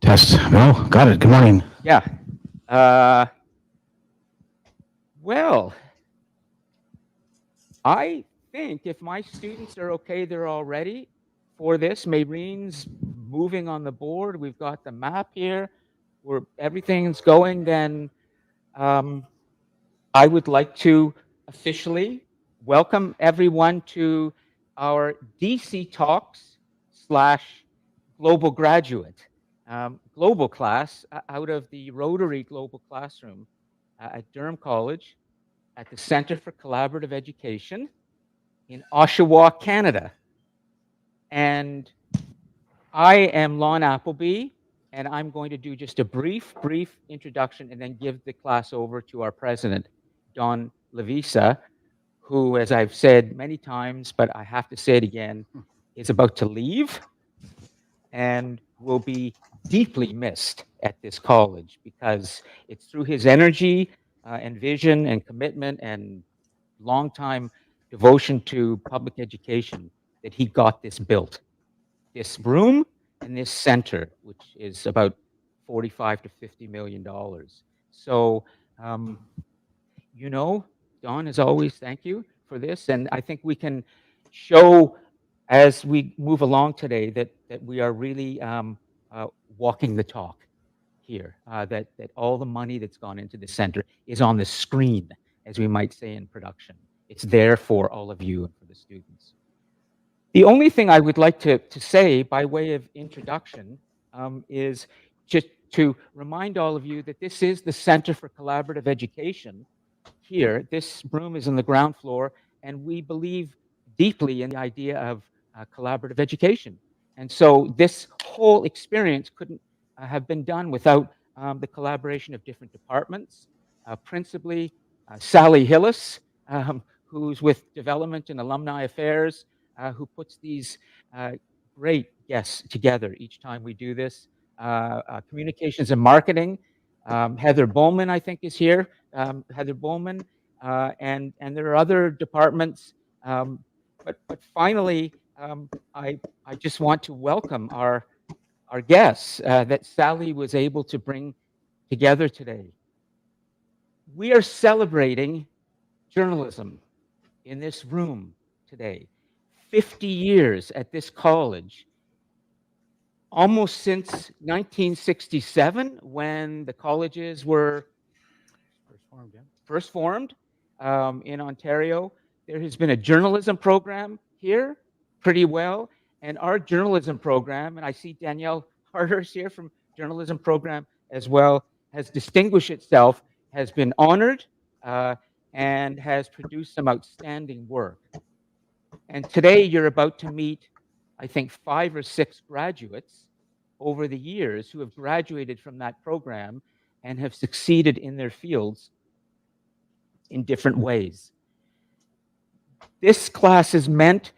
Yes, well, got it. Good morning. Yeah. Well, I think if my students are okay, they're all ready for this. Mayrene's moving on the board. We've got the map here where everything's going. Then I would like to officially welcome everyone to our DC Talks slash Global Graduate global class out of the Rotary Global Classroom at Durham College at the Center for Collaborative Education in Oshawa, Canada. And I am Lon Appleby, and I'm going to do just a brief introduction and then give the class over to our president, Don Levisa, who, as I've said many times, but I have to say it again, is about to leave and will be deeply missed at this college because it's through his energy and vision and commitment and longtime devotion to public education that he got this built. This room and this center, which is about 45 to 50 million dollars. So, you know, Don, as always, thank you for this. And I think we can show as we move along today that we are really walking the talk here, that all the money that's gone into the center is on the screen, as we might say in production. It's there for all of you and for the students. The only thing I would like to say by way of introduction is just to remind all of you that this is the Center for Collaborative Education here. This room is on the ground floor, and we believe deeply in the idea of collaborative education. And so this whole experience couldn't have been done without the collaboration of different departments, principally Sally Hillis, who's with Development and Alumni Affairs, who puts these great guests together each time we do this. Communications and Marketing, Heather Bowman, I think, is here. Heather Bowman, and there are other departments. But finally, I just want to welcome our guests that Sally was able to bring together today. We are celebrating journalism in this room today. 50 years at this college, almost since 1967, when the colleges were first formed in Ontario. There has been a journalism program here pretty well, and our journalism program, and I see Danielle Harder's here from journalism program as well, has distinguished itself, has been honored, and has produced some outstanding work. And today you're about to meet, I think, 5 or 6 graduates over the years who have graduated from that program and have succeeded in their fields in different ways. This class is meant,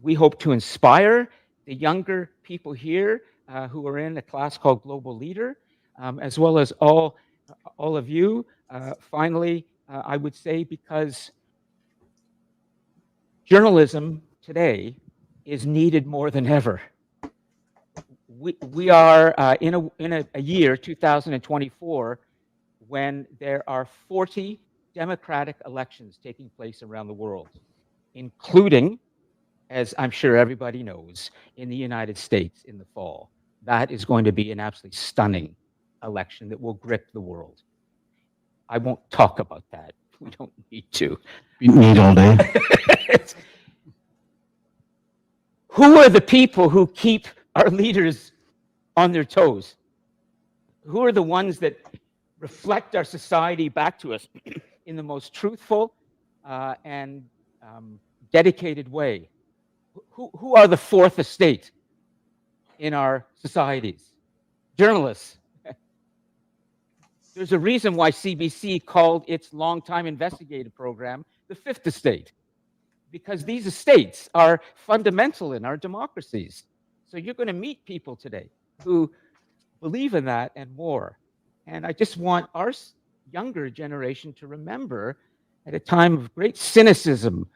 we hope, to inspire the younger people here who are in a class called Global Leader, as well as all of you. Finally, I would say, because journalism today is needed more than ever. We are in a year, 2024, when there are 40 democratic elections taking place around the world, including, as I'm sure everybody knows, in the United States in the fall. That is going to be an absolutely stunning election that will grip the world. I won't talk about that. We don't need to. We need all day. Who are the people who keep our leaders on their toes? Who are the ones that reflect our society back to us in the most truthful and dedicated way? Who are the fourth estate in our societies? Journalists. There's a reason why CBC called its longtime investigative program the fifth estate, because these estates are fundamental in our democracies. So you're going to meet people today who believe in that and more. And I just want our younger generation to remember, at a time of great cynicism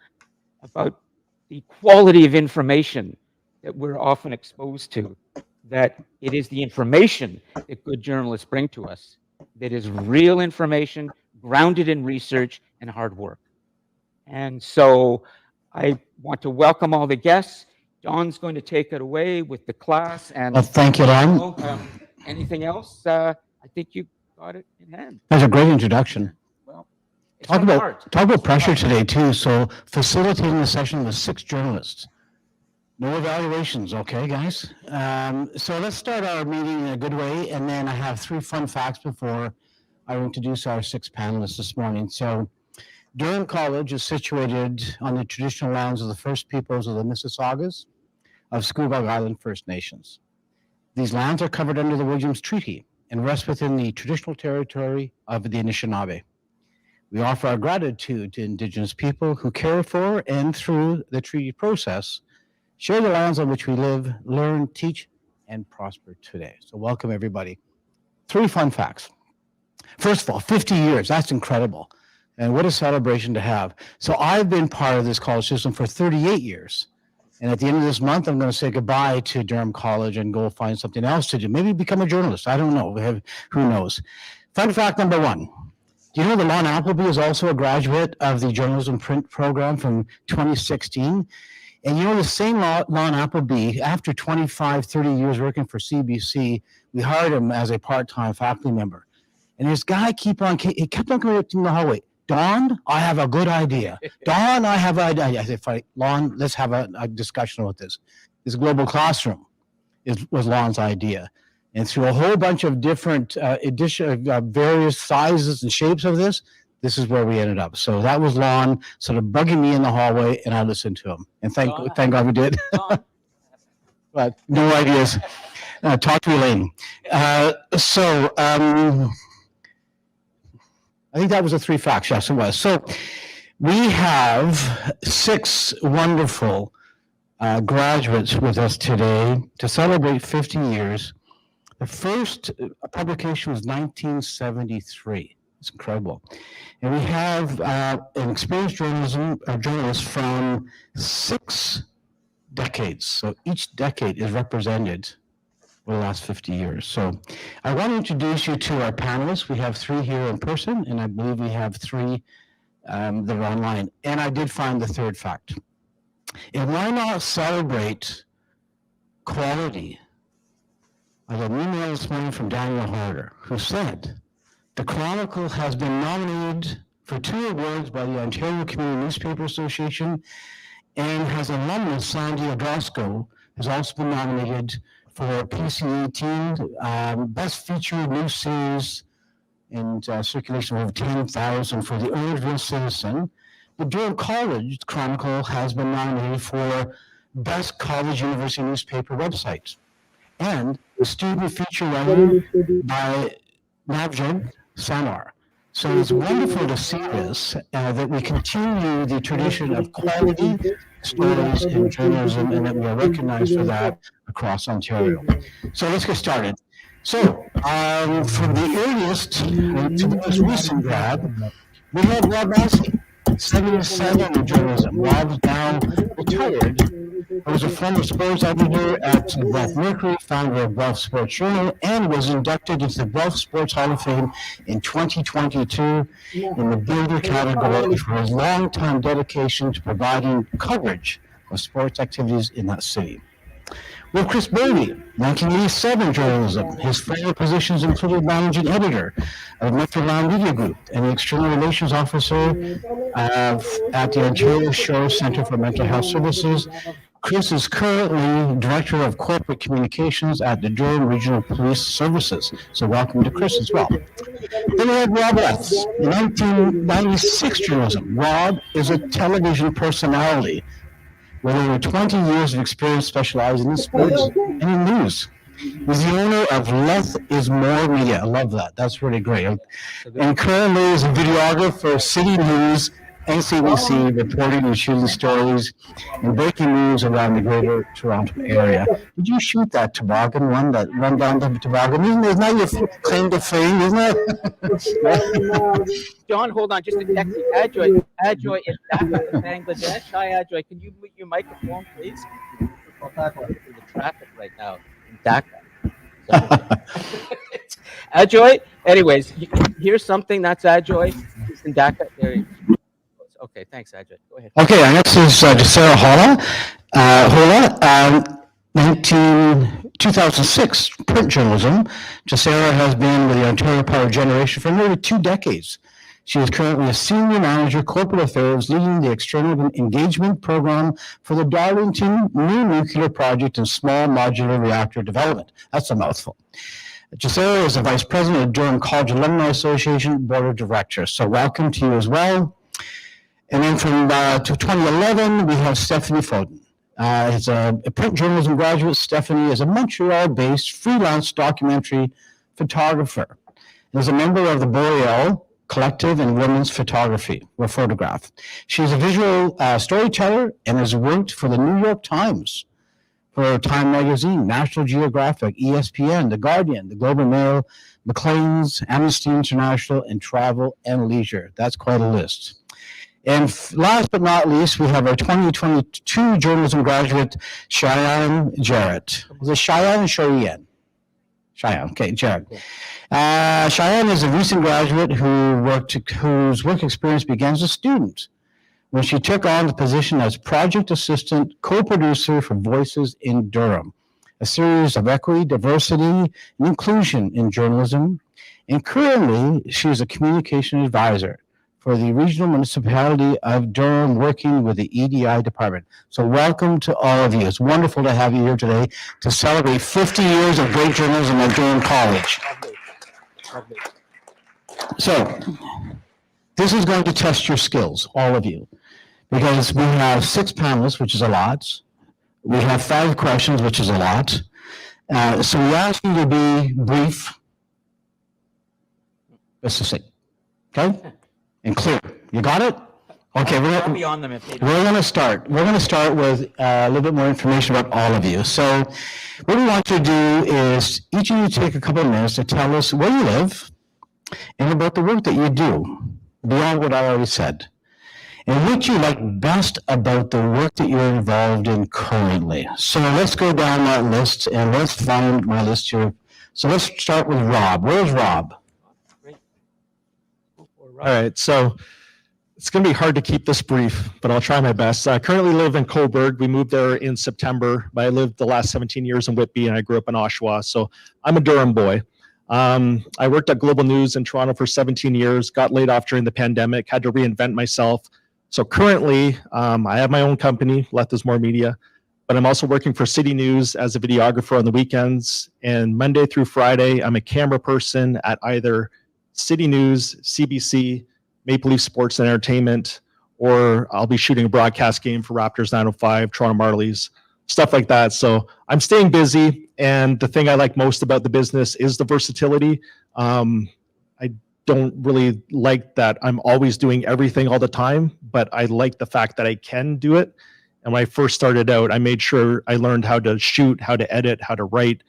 about the quality of information that we're often exposed to, that it is the information that good journalists bring to us that is real information, grounded in research and hard work. And so I want to welcome all the guests. John's going to take it away with the class. And Well, thank you, Ron. anything else? I think you got it in hand. That's a great introduction. Well, it's Talk not hard. about pressure today too. So facilitating the session with 6 journalists. No evaluations, okay, guys? So let's start our meeting in a good way, and then I have 3 fun facts before I introduce our 6 panelists this morning. So Durham College is situated on the traditional lands of the First Peoples of the Mississaugas of Scugog Island First Nations. These lands are covered under the Williams Treaty and rest within the traditional territory of the Anishinaabe. We offer our gratitude to Indigenous people who care for and through the treaty process share the lands on which we live, learn, teach, and prosper today. So welcome, everybody. 3 fun facts. First of all, 50 years, that's incredible. And what a celebration to have. So I've been part of this college system for 38 years. And at the end of this month, I'm going to say goodbye to Durham College and go find something else to do. Maybe become a journalist. I don't know. Who knows? Fun fact number 1. Do you know that Lon Appleby is also a graduate of the journalism print program from 2016? And you know, the same Lon Appleby, after 25, 30 years working for CBC, we hired him as a part-time faculty member. And this guy he kept on coming up to me in the hallway. Don, I have a good idea. Don, I have an idea. I said, Lon, let's have a discussion about this. This global classroom was Lon's idea. And through a whole bunch of different various sizes and shapes of this is where we ended up. So that was Lon sort of bugging me in the hallway, and I listened to him. And thank God we did. But no ideas. Talk to Elaine. I think that was the 3 facts. Yes, it was. So we have 6 wonderful graduates with us today to celebrate 50 years. The first publication was 1973. It's incredible. And we have an experienced journalist from 6 decades. So each decade is represented for the last 50 years. So I want to introduce you to our panelists. We have 3 here in person, and I believe we have 3 that are online. And I did find the 3rd fact. And why not celebrate quality? I got an email this morning from Daniel Harder, who said, the Chronicle has been nominated for 2 awards by the Ontario Community Newspaper Association, and has alumnus Sandy Odrosco has also been nominated for PC18 Best Featured New Series and circulation of over 10,000 for the Orangeville Citizen. The Durham College Chronicle has been nominated for Best College University Newspaper Website, and the student feature writer by Navjot Samar. So it's wonderful to see this, that we continue the tradition of quality stories in journalism, and that we are recognized for that across Ontario. So let's get started. So from the earliest to the most recent grad, we have Rob Massey, 77 in journalism. Rob is now retired. He was a former sports editor at Guelph Mercury, founder of Guelph Sports Journal, and was inducted into the Guelph Sports Hall of Fame in 2022 in the Builder category for his long-time dedication to providing coverage of sports activities in that city. With Chris Burney, 1987 journalism. His former positions included managing editor of Metroland Media Group and the external relations officer at the Ontario Shore Centre for Mental Health Services. Chris is currently Director of Corporate Communications at the Durham Regional Police Services. So welcome to Chris as well. Then we have Rob Eths, 1996 journalism. Rob is a television personality with over 20 years of experience specializing in sports and in news. He's the owner of Less is More Media. I love that. That's really great. And currently is a videographer for City News, NCBC, reporting and shooting stories and breaking news around the greater Toronto area. Did you shoot that toboggan one, that run down the toboggan? Isn't that your claim to fame, isn't it? John, hold on, just a text. Adjoy is back in Bangladesh. Hi, Adjoy. Can you mute your microphone, please? The traffic right now in DACA. Ajoy. Anyways, here's something that's Ajoy. He's in DACA. There he is. Okay, thanks, Ajoy. Go ahead. Okay, our next is Sarah Hola. 2006, print journalism. Sarah has been with the Ontario Power Generation for nearly 2 decades. She is currently a senior manager, corporate affairs, leading the external engagement program for the Darlington New Nuclear Project and Small Modular Reactor Development. That's a mouthful. Sarah is the vice president of Durham College Alumni Association Board of Directors. So welcome to you as well. And then from 2011, we have Stephanie Foden. As a print journalism graduate, Stephanie is a Montreal-based freelance documentary photographer and is a member of the Boreal Collective in Women's Photography, or Photograph. She is a visual storyteller and has worked for the New York Times, for Time Magazine, National Geographic, ESPN, The Guardian, The Globe and Mail, Maclean's, Amnesty International, and Travel and Leisure. That's quite a list. And last but not least, we have our 2022 journalism graduate, Cheyenne Jarrett. Is it Cheyenne or Cheyenne? Cheyenne, okay, Jarrett. Cheyenne is a recent graduate whose work experience began as a student when she took on the position as project assistant co-producer for Voices in Durham, a series of equity, diversity, and inclusion in journalism. And currently, she is a communication advisor for the regional municipality of Durham, working with the EDI department. So welcome to all of you. It's wonderful to have you here today to celebrate 50 years of great journalism at Durham College. Lovely. So this is going to test your skills, all of you, because we have 6 panelists, which is a lot. We have 5 questions, which is a lot. So we ask you to be brief, but succinct, okay? And clear. You got it? Okay, I'll be on them if they don't. we're going to start. We're going to start with a little bit more information about all of you. So what we want you to do is each of you take a couple of minutes to tell us where you live and about the work that you do, beyond what I already said, and what you like best about the work that you're involved in currently. So let's go down that list and let's find my list here. So let's start with Rob. Where's Rob? All right, so it's going to be hard to keep this brief, but I'll try my best. I currently live in Cobourg. We moved there in September, but I lived the last 17 years in Whitby, and I grew up in Oshawa, so I'm a Durham boy. I worked at Global News in Toronto for 17 years, got laid off during the pandemic, had to reinvent myself. So currently, I have my own company, Less is More Media, but I'm also working for City News as a videographer on the weekends, and Monday through Friday, I'm a camera person at either City News, CBC, Maple Leaf Sports and Entertainment, or I'll be shooting a broadcast game for Raptors 905, Toronto Marlies, stuff like that. So I'm staying busy, and the thing I like most about the business is the versatility. I don't really like that I'm always doing everything all the time, but I like the fact that I can do it. And when I first started out, I made sure I learned how to shoot, how to edit, how to write,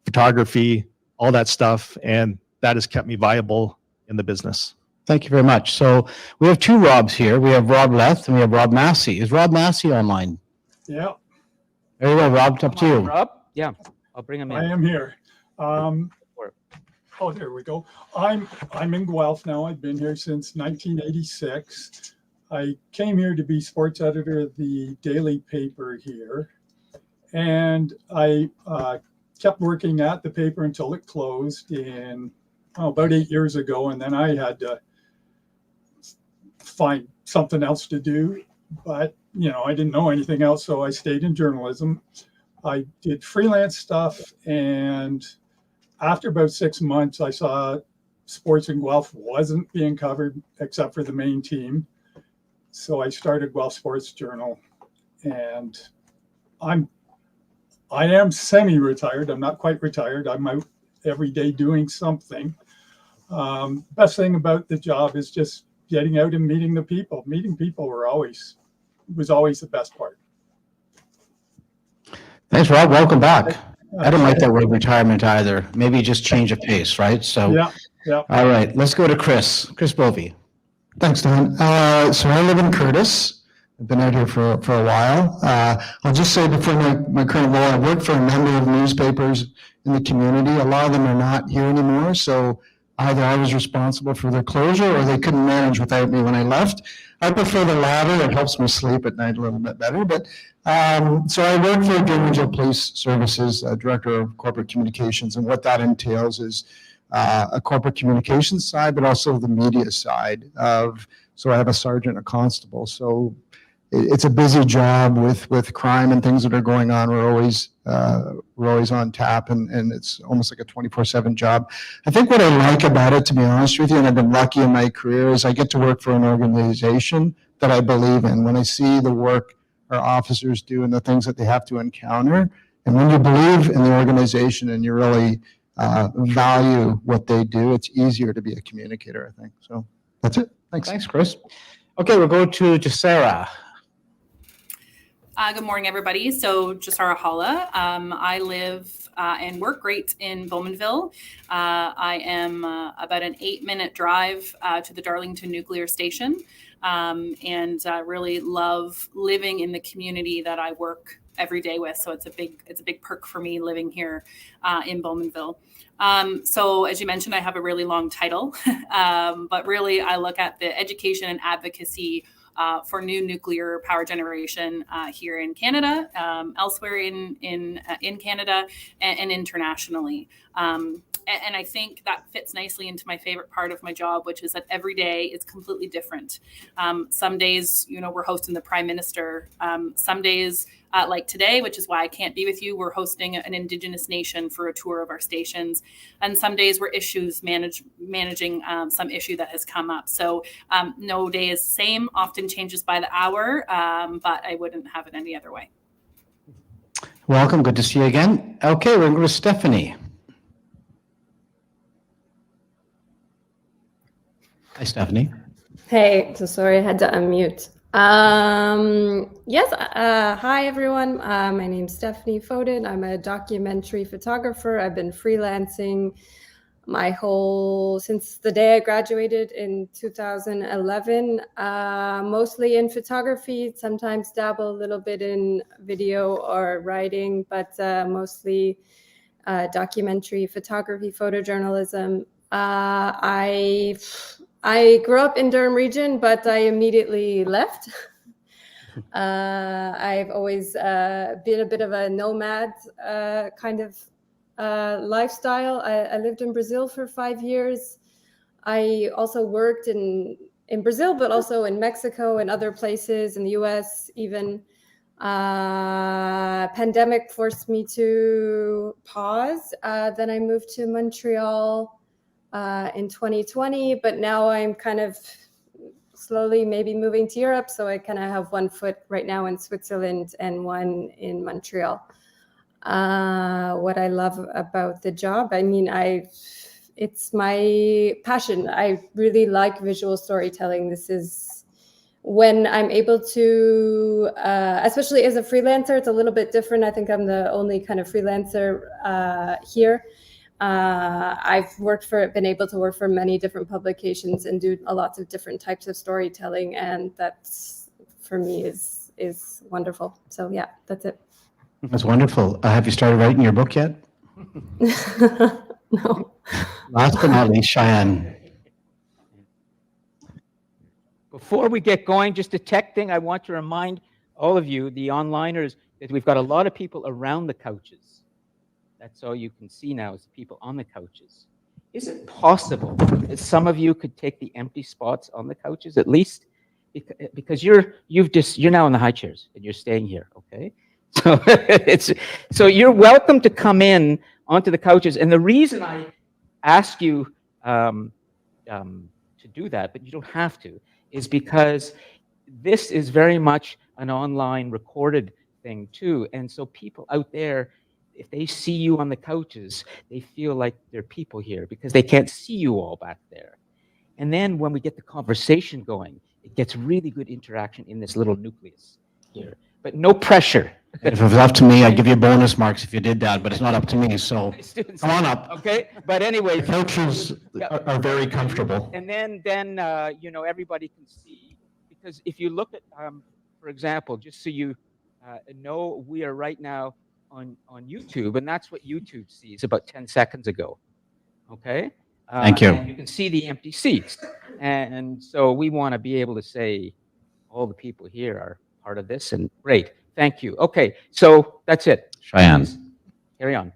photography, all that stuff, and that has kept me viable in the business. Thank you very much. So we have 2 Robs here. We have Rob Leth and we have Rob Massey. Is Rob Massey online? Yeah, There you go, Rob. It's up to you. Rob? Yeah, I'll bring him in. I am here. Oh, there we go. I'm in Guelph now. I've been here since 1986. I came here to be sports editor of the daily paper here, and I kept working at the paper until it closed in about 8 years ago, and then I had to find something else to do. But I didn't know anything else, so I stayed in journalism. I did freelance stuff, and after about 6 months, I saw sports in Guelph wasn't being covered except for the main team. So I started Guelph Sports Journal, and I am semi-retired. I'm not quite retired. I'm out every day doing something. Best thing about the job is just getting out and meeting the people. Meeting people was always the best part. Thanks, Rob. Welcome back. I don't like that word retirement either. Maybe just change of pace, right? So, Yeah. All right, let's go to Chris. Chris Bovey. Thanks, Don. So I live in Curtis. I've been out here for a while. I'll just say before my current role, I worked for a number of newspapers in the community. A lot of them are not here anymore, so either I was responsible for their closure or they couldn't manage without me when I left. I prefer the latter. It helps me sleep at night a little bit better. But so I work for Gilman Police Services, Director of Corporate Communications, and what that entails is a corporate communications side, but also the media side of. So I have a sergeant, a constable. So it's a busy job with crime and things that are going on. We're always on tap, and it's almost like a 24/7 job. I think what I like about it, to be honest with you, and I've been lucky in my career, is I get to work for an organization that I believe in. When I see the work our officers do and the things that they have to encounter, and when you believe in the organization and you really value what they do, it's easier to be a communicator, I think. So that's it. Thanks. Thanks, Chris. Okay, we'll go to Jasara. Good morning, everybody. So Jasara Halla. I live and work right in Bowmanville. I am about an 8-minute drive to the Darlington Nuclear Station, and really love living in the community that I work every day with. So it's a big perk for me living here in Bowmanville. So as you mentioned, I have a really long title, but really I look at the education and advocacy for new nuclear power generation here in Canada, elsewhere in Canada, and internationally. And I think that fits nicely into my favorite part of my job, which is that every day is completely different. Some days, we're hosting the Prime Minister. Some days, like today, which is why I can't be with you, we're hosting an Indigenous nation for a tour of our stations. And some days we're managing some issue that has come up. So no day is the same, often changes by the hour, but I wouldn't have it any other way. Welcome. Good to see you again. Okay, we're going to go to Stephanie. Hi, Stephanie. Hey, so sorry, I had to unmute. Yes, hi everyone. My name's Stephanie Foden. I'm a documentary photographer. I've been freelancing since the day I graduated in 2011, mostly in photography, sometimes dabble a little bit in video or writing, but mostly documentary photography, photojournalism. I grew up in Durham region, but I immediately left. I've always been a bit of a nomad kind of lifestyle. I lived in Brazil for 5 years. I also worked in Brazil, but also in Mexico and other places, in the US even. Pandemic forced me to pause. Then I moved to Montreal in 2020, but now I'm kind of slowly maybe moving to Europe. So I kind of have one foot right now in Switzerland and one in Montreal. What I love about the job, it's my passion. I really like visual storytelling. This is when I'm able to, especially as a freelancer, it's a little bit different. I think I'm the only kind of freelancer here. I've been able to work for many different publications and do lots of different types of storytelling, and that's for me is wonderful. So yeah, that's it. That's wonderful. Have you started writing your book yet? No. Last but not least, Cheyenne. Before we get going, just a tech thing, I want to remind all of you, the onliners, that we've got a lot of people around the couches. That's all you can see now is the people on the couches. Is it possible that some of you could take the empty spots on the couches at least? Because you're now in the high chairs and you're staying here, okay? So you're welcome to come in onto the couches. And the reason I ask you to do that, but you don't have to, is because this is very much an online recorded thing too. And so people out there, if they see you on the couches, they feel like there are people here because they can't see you all back there. And then when we get the conversation going, it gets really good interaction in this little nucleus here. But no pressure. If it was up to me, I'd give you bonus marks if you did that, but it's not up to me, so come on up. Okay, but anyway. The couches are very comfortable. And then everybody can see, because if you look at for example, just so you know, we are right now on YouTube, and that's what YouTube sees about 10 seconds ago. Okay. Thank you. And you can see the empty seats. And so we want to be able to say all the people here are part of this, and great. Thank you. Okay. So that's it. Cheyenne. Please carry on.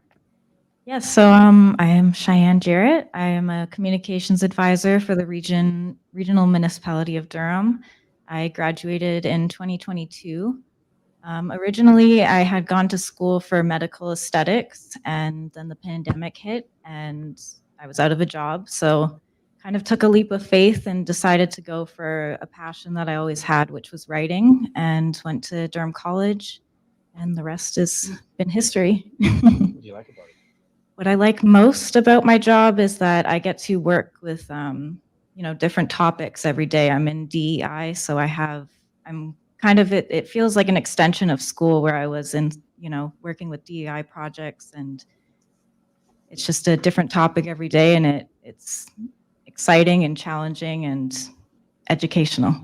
Yes, so I am Cheyenne Jarrett. I am a communications advisor for the regional municipality of Durham. I graduated in 2022. Originally, I had gone to school for medical aesthetics, and then the pandemic hit, and I was out of a job. So kind of took a leap of faith and decided to go for a passion that I always had, which was writing, and went to Durham College, and the rest has been history. What do you like about it? What I like most about my job is that I get to work with, different topics every day. I'm in DEI, so I'm kind of, it feels like an extension of school where I was in, working with DEI projects, and it's just a different topic every day, and it's exciting and challenging and educational.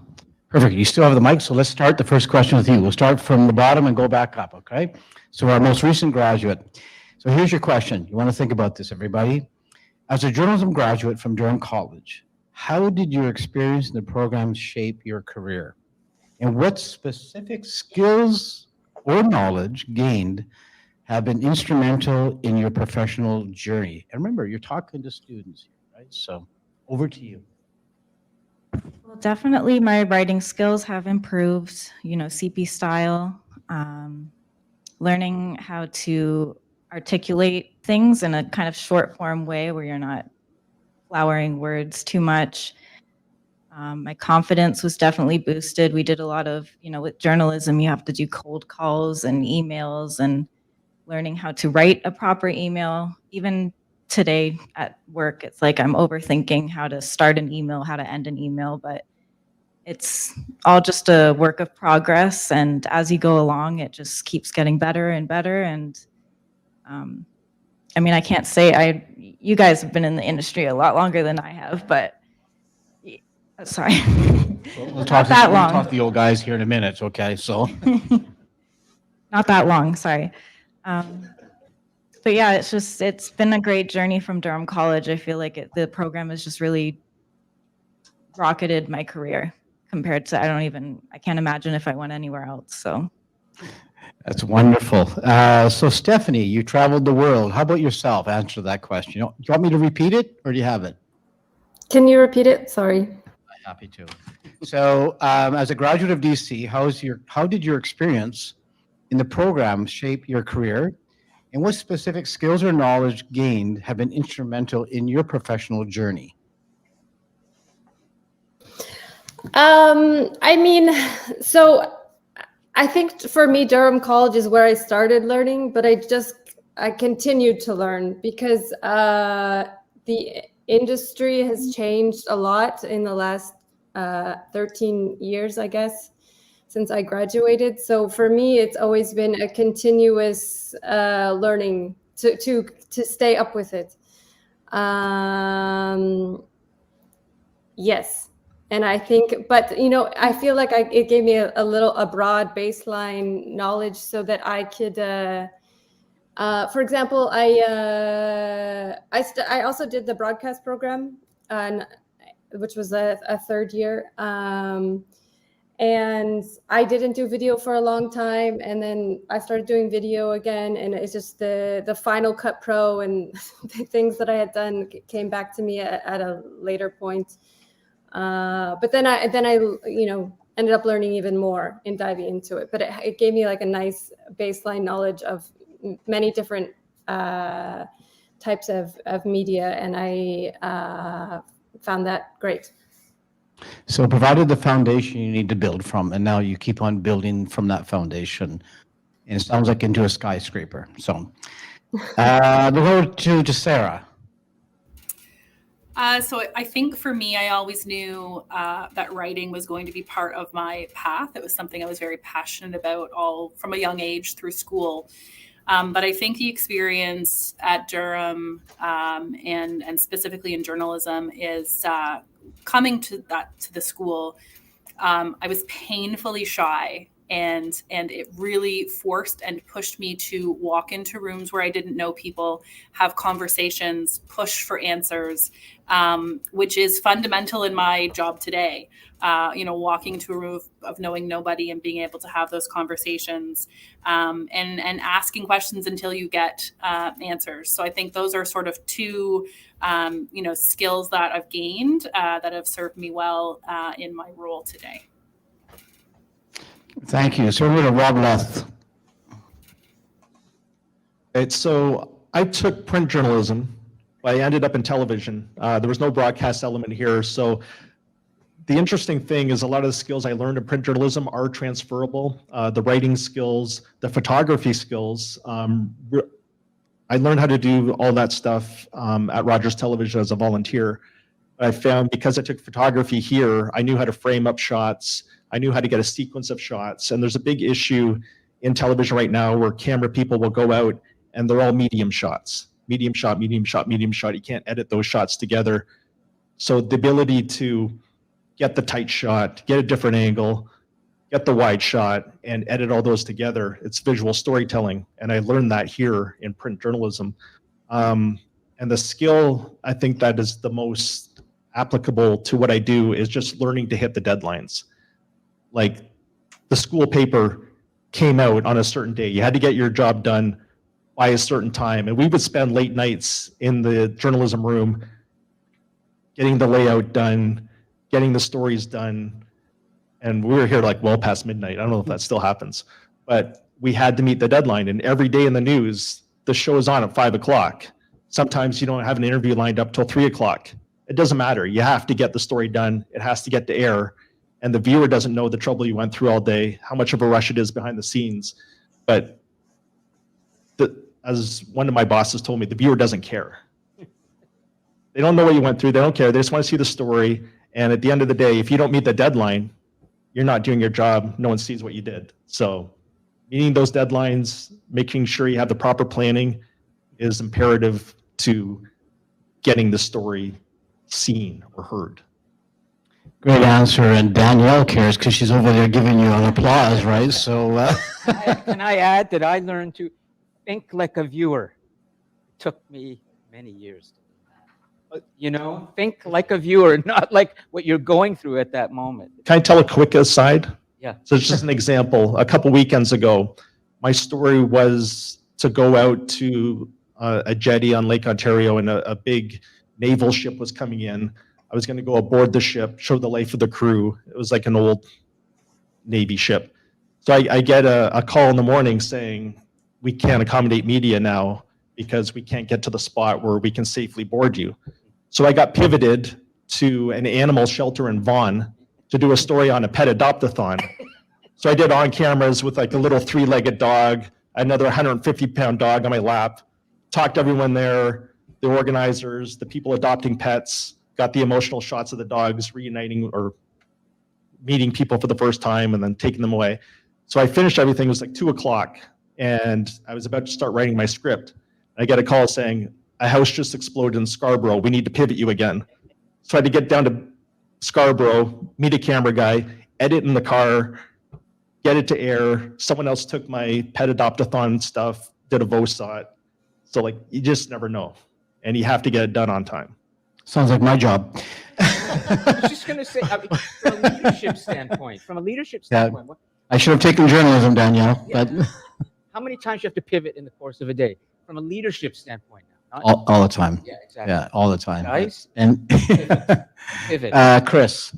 Perfect. You still have the mic, so let's start the first question with you. We'll start from the bottom and go back up, okay? So our most recent graduate. So here's your question. You want to think about this, everybody. As a journalism graduate from Durham College, how did your experience in the program shape your career? And what specific skills or knowledge gained have been instrumental in your professional journey? And remember, you're talking to students here, right? So over to you. Well, definitely my writing skills have improved, CP style, learning how to articulate things in a kind of short form way where you're not flowering words too much. My confidence was definitely boosted. We did a lot of, with journalism, you have to do cold calls and emails, and learning how to write a proper email. Even today at work, it's like I'm overthinking how to start an email, how to end an email, but it's all just a work of progress. And as you go along, it just keeps getting better and better. And I can't say you guys have been in the industry a lot longer than I have, but sorry. We'll talk to the old guys here in a minute, okay? So Not that long, sorry. But yeah, it's been a great journey from Durham College. I feel like the program has just really rocketed my career compared to, I can't imagine if I went anywhere else, so. that's wonderful. So Stephanie, you traveled the world. How about yourself? Answer that question. Do you want me to repeat it, or do you have it? Can you repeat it? Sorry. Happy to. So as a graduate of DC, how did your experience in the program shape your career? And what specific skills or knowledge gained have been instrumental in your professional journey? So I think for me, Durham College is where I started learning, but I continued to learn because the industry has changed a lot in the last 13 years, I guess, since I graduated. So for me, it's always been a continuous learning to stay up with it. Yes. And I think, but I feel like it gave me a broad baseline knowledge so that I could, for example, I also did the broadcast program, which was a third year. And I didn't do video for a long time, and then I started doing video again, and it's just the Final Cut Pro and the things that I had done came back to me at a later point. But then I ended up learning even more and diving into it. But it gave me like a nice baseline knowledge of many different types of media, and I found that great. So it provided the foundation you need to build from, and now you keep on building from that foundation. And it sounds like into a skyscraper. So we'll go to Sarah. So I think for me, I always knew that writing was going to be part of my path. It was something I was very passionate about all from a young age through school. But I think the experience at Durham and specifically in journalism is coming to the school I was painfully shy. And it really forced and pushed me to walk into rooms where I didn't know people, have conversations, push for answers, which is fundamental in my job today. Walking into a room of knowing nobody and being able to have those conversations, and asking questions until you get answers. So I think those are sort of two, skills that I've gained that have served me well in my role today. Thank you. So we're going to Rob Leth. Right, so I took print journalism, but I ended up in television. There was no broadcast element here. So the interesting thing is a lot of the skills I learned in print journalism are transferable. The writing skills, the photography skills. I learned how to do all that stuff at Rogers Television as a volunteer. I found because I took photography here, I knew how to frame up shots. I knew how to get a sequence of shots. And there's a big issue in television right now where camera people will go out and they're all medium shots. Medium shot, medium shot, medium shot. You can't edit those shots together. So the ability to get the tight shot, get a different angle, get the wide shot, and edit all those together, it's visual storytelling. And I learned that here in print journalism. And the skill, I think that is the most applicable to what I do is just learning to hit the deadlines. Like the school paper came out on a certain day. You had to get your job done by a certain time. And we would spend late nights in the journalism room getting the layout done, getting the stories done. And we were here like well past midnight. I don't know if that still happens, but we had to meet the deadline. And every day in the news, the show is on at 5 o'clock. Sometimes you don't have an interview lined up till 3 o'clock. It doesn't matter. You have to get the story done. It has to get to air. And the viewer doesn't know the trouble you went through all day, how much of a rush it is behind the scenes. But as one of my bosses told me, the viewer doesn't care. They don't know what you went through. They don't care. They just want to see the story. And at the end of the day, if you don't meet the deadline, you're not doing your job. No one sees what you did. So meeting those deadlines, making sure you have the proper planning is imperative to getting the story seen or heard. Great answer. And Danielle cares because she's over there giving you an applause, right? So Can I add that I learned to think like a viewer? It took me many years to do that. Think like a viewer, not like what you're going through at that moment. Can I tell a quick aside? Yeah. So it's just an example. A couple weekends ago, my story was to go out to a jetty on Lake Ontario, and a big naval ship was coming in. I was going to go aboard the ship, show the life of the crew. It was like an old Navy ship. So I get a call in the morning saying, we can't accommodate media now because we can't get to the spot where we can safely board you. So I got pivoted to an animal shelter in Vaughan to do a story on a pet adopt-a-thon. So I did on cameras with like a little 3-legged dog, another 150-pound dog on my lap, talked to everyone there, the organizers, the people adopting pets, got the emotional shots of the dogs reuniting or meeting people for the first time and then taking them away. So I finished everything. It was like 2 o'clock and I was about to start writing my script. I get a call saying, a house just exploded in Scarborough. We need to pivot you again. So I had to get down to Scarborough, meet a camera guy, edit in the car, get it to air. Someone else took my pet adopt-a-thon stuff, did a VOSOT. So like, you just never know. And you have to get it done on time. sounds like my job. I was just going to say, from a leadership standpoint, what, I should have taken journalism, Danielle, but how many times you have to pivot in the course of a day? From a leadership standpoint now. all the time. Yeah, exactly. Yeah, all the time. Guys, And pivot. Chris.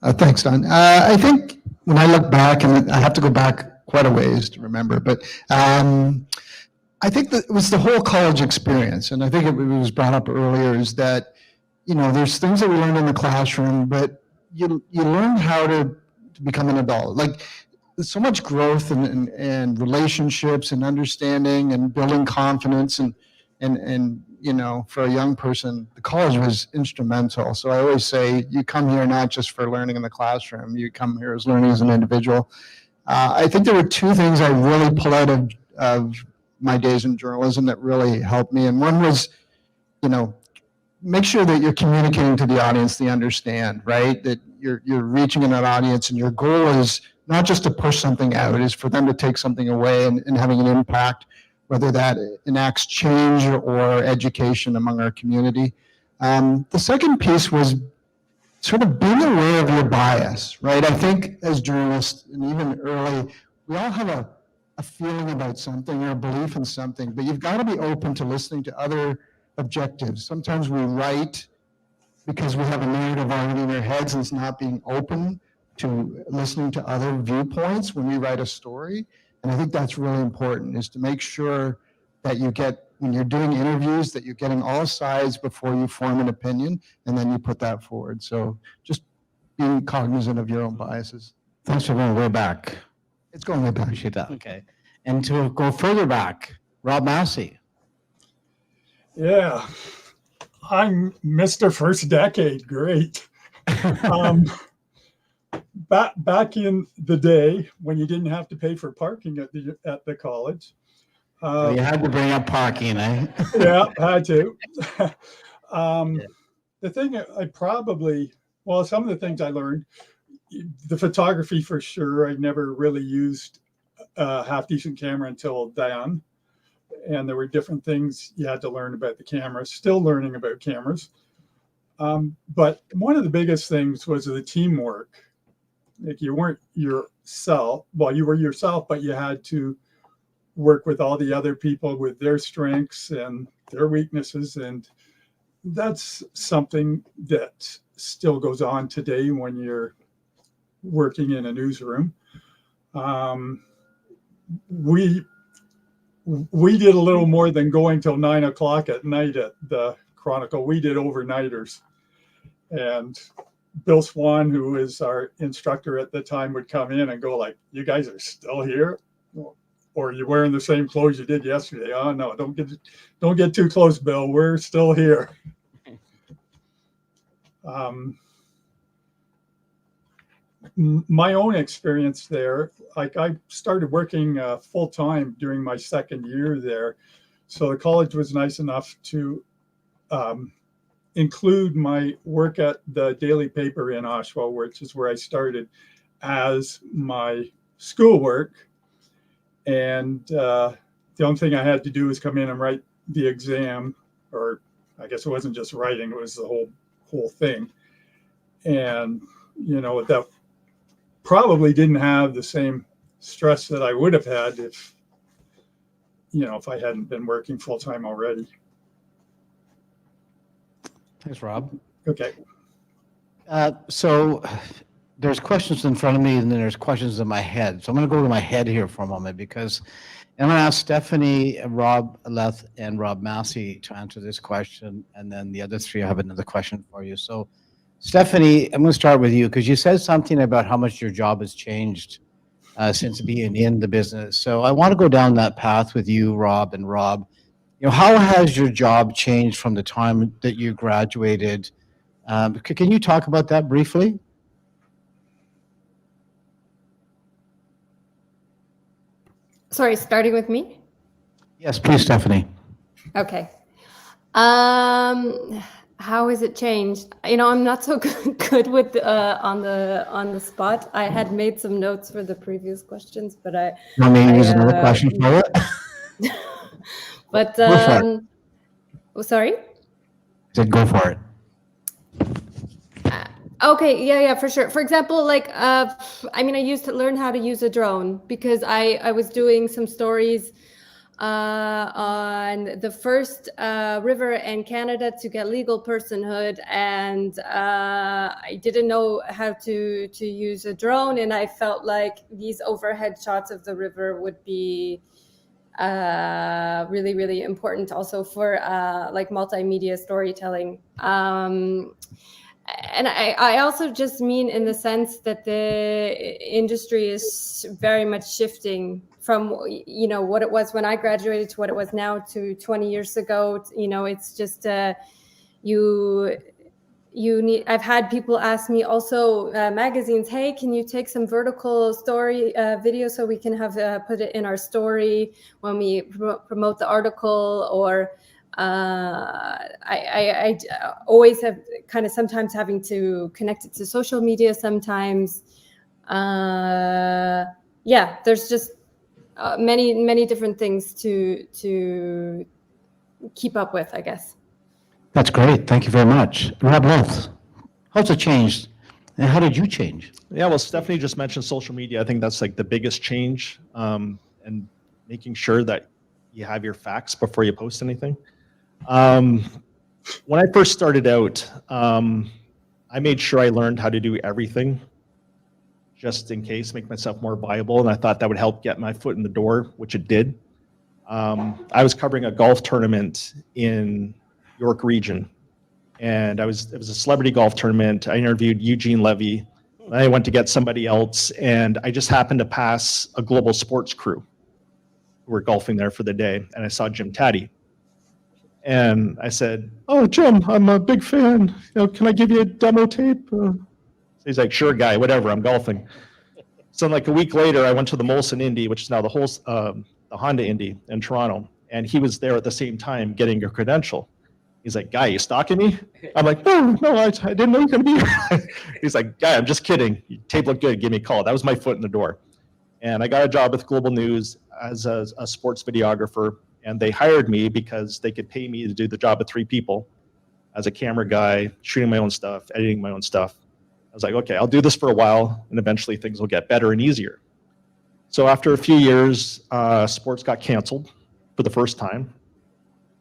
Thanks, Don. I think when I look back, and I have to go back quite a ways to remember, but I think that it was the whole college experience. And I think it was brought up earlier is that, there's things that we learned in the classroom, but you learn how to become an adult. Like there's so much growth and relationships and understanding and building confidence and for a young person, the college was instrumental. So I always say you come here not just for learning in the classroom, you come here as learning as an individual. I think there were two things I really pull out of my days in journalism that really helped me. And one was, make sure that you're communicating to the audience they understand, right? That you're reaching an audience, and your goal is not just to push something out, is for them to take something away and having an impact, whether that enacts change or education among our community. The second piece was sort of being aware of your bias, right? I think as journalists, and even early, we all have a feeling about something or a belief in something, but you've got to be open to listening to other objectives. Sometimes we write because we have a narrative already in our heads, and it's not being open to listening to other viewpoints when we write a story. And I think that's really important, is to make sure that you get, when you're doing interviews, that you're getting all sides before you form an opinion, and then you put that forward. So just being cognizant of your own biases. Thanks for going way back. It's going way back. Appreciate that. Okay. And to go further back, Rob Massey. Yeah, I'm Mr. First Decade. Great. Back in the day when you didn't have to pay for parking at the college. So you had to bring up parking, eh? Yeah, had to. The thing I probably, well, some of the things I learned, the photography for sure. I never really used a half-decent camera until then. And there were different things you had to learn about the camera, still learning about cameras. But one of the biggest things was the teamwork. Like, you weren't yourself. Well, you were yourself, but you had to work with all the other people with their strengths and their weaknesses. And that's something that still goes on today when you're working in a newsroom. We did a little more than going till 9 o'clock at night at the Chronicle. We did overnighters. And Bill Swan, who is our instructor at the time, would come in and go like, "You guys are still here? Or you're wearing the same clothes you did yesterday?" "Oh no, don't get too close, Bill. We're still here." My own experience there, like, I started working full time during my second year there. So the college was nice enough to include my work at the daily paper in Oshawa, which is where I started, as my schoolwork. And the only thing I had to do was come in and write the exam, or I guess it wasn't just writing, it was the whole thing. And, that probably didn't have the same stress that I would have had if I hadn't been working full time already. Thanks, Rob. Okay. So there's questions in front of me, and then there's questions in my head. So I'm going to go to my head here for a moment, because I'm going to ask Stephanie, Rob Leth, and Rob Massey to answer this question, and then the other three, I have another question for you. So Stephanie, I'm going to start with you, because you said something about how much your job has changed since being in the business. So I want to go down that path with you, Rob and Rob. How has your job changed from the time that you graduated? Can you talk about that briefly? Sorry, starting with me? Yes, please, Stephanie. Okay. How has it changed? I'm not so good with on the spot. I had made some notes for the previous questions, but You want me to use another question for it? But sorry? I said go for it. Okay, yeah, for sure. For example, like, I used to learn how to use a drone because I was doing some stories on the first river in Canada to get legal personhood, and I didn't know how to use a drone, and I felt like these overhead shots of the river would be really, really important also for like multimedia storytelling. And I also just mean in the sense that the industry is very much shifting from, what it was when I graduated to what it was now to 20 years ago. It's just you need. I've had people ask me also, magazines, hey, can you take some vertical story video so we can have put it in our story when we promote the article, or I always have kind of sometimes having to connect it to social media sometimes. Yeah, there's just many different things to keep up with, I guess. That's great. Thank you very much. Rob Wolf, how's it changed? And how did you change? Yeah, well, Stephanie just mentioned social media. I think that's like the biggest change, and making sure that you have your facts before you post anything. When I first started out, I made sure I learned how to do everything just in case, make myself more viable. And I thought that would help get my foot in the door, which it did. I was covering a golf tournament in York region, and it was a celebrity golf tournament. I interviewed Eugene Levy. I went to get somebody else, and I just happened to pass a global sports crew who were golfing there for the day, and I saw Jim Taddy. And I said, "Oh, Jim, I'm a big fan. Can I give you a demo tape?" So he's like, "Sure, guy, whatever. I'm golfing." So like a week later, I went to the Molson Indy, which is now the Honda Indy in Toronto, and he was there at the same time getting a credential. He's like, "Guy, you stalking me?" I'm like, no, I didn't know you were going to be here." He's like, "Guy, I'm just kidding. Your tape looked good. Give me a call." That was my foot in the door. And I got a job with Global News as a sports videographer. And they hired me because they could pay me to do the job of 3 people as a camera guy, shooting my own stuff, editing my own stuff. I was like, okay, I'll do this for a while, and eventually things will get better and easier. So after a few years, sports got canceled for the first time,